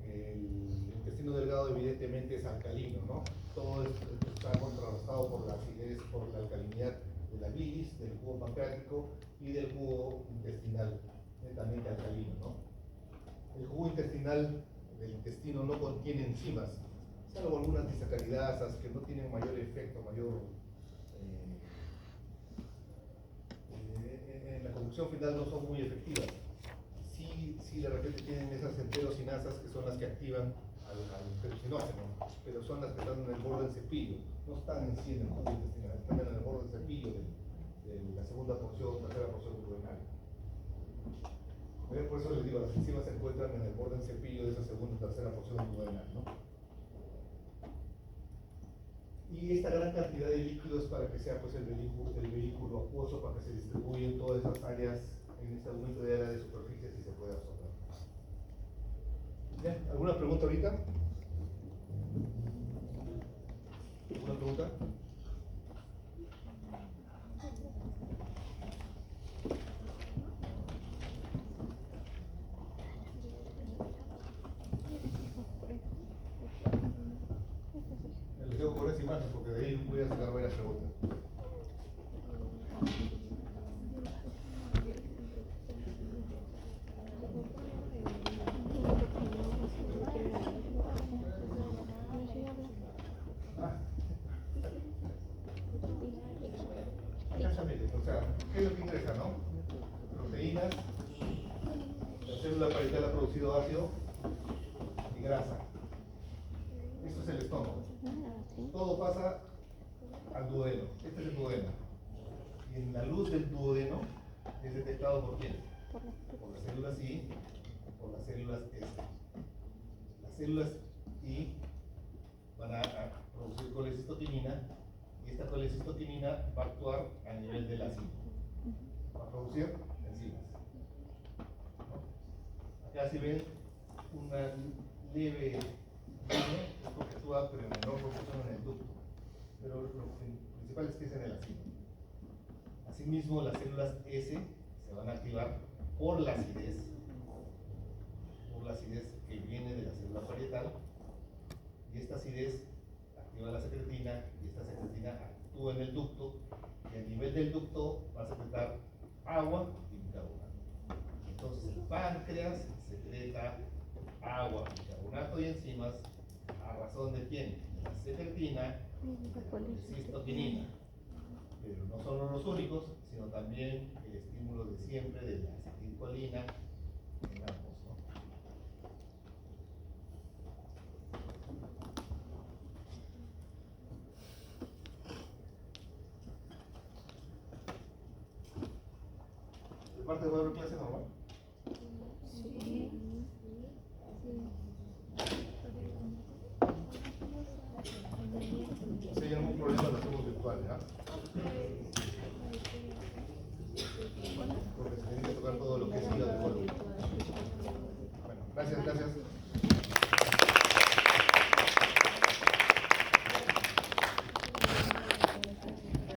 Speaker 1: El intestino delgado evidentemente es alcalino, ¿no? Todo está contrarrestado por la acidez, por la alcalinidad de la bilis, del jugo pancreático y del jugo intestinal, netamente alcalino, ¿no? El jugo intestinal del intestino no contiene enzimas, salvo algunas disacaridasas que no tienen mayor efecto, en la conducción final no son muy efectivas. Sí de repente tienen esas enterocinasas que son las que activan al enterocinógeno, pero son las que están en el borde del cepillo, no están en sí en el jugo intestinal, están en el borde del cepillo de la segunda porción, tercera porción duodenal. Por eso les digo, las enzimas se encuentran en el borde del cepillo de esa segunda y tercera porción duodenal, ¿no? Y esta gran cantidad de líquidos para que sea pues, el vehículo acuoso, para que se distribuya en todas esas áreas, en este aumento de área de superficie, si se puede absorber. ¿Bien? ¿Alguna pregunta ahorita? ¿Alguna pregunta? Les dejo por esa imagen porque de ahí voy a sacar varias preguntas. Exactamente, o sea, ¿qué es lo que ingresa, no? Proteínas, la célula parietal ha producido ácido y grasa. Esto es el estómago. Todo pasa al duodeno. Este es el duodeno. Y en la luz del duodeno es detectado por quién? Por las células I, por las células S. Las células I van a producir colecistoquinina y esta colecistoquinina va a actuar a nivel del ácido. Va a producir enzimas. ¿No? Acá si ven una leve línea, es porque actúa pero en menor proporción en el ducto. Pero lo principal es que es en el ácido. Asimismo, las células S se van a activar por la acidez que viene de la célula parietal, y esta acidez activa la secretina, y esta secretina actúa en el ducto, y a nivel del ducto va a secretar agua y bicarbonato. Entonces el páncreas secreta agua, bicarbonato y enzimas a razón de quién? De la secretina y de la colecistoquinina. Pero no son los únicos, sino también el estímulo de siempre de la acetilcolina en ambos, ¿no? ¿De parte de clase normal?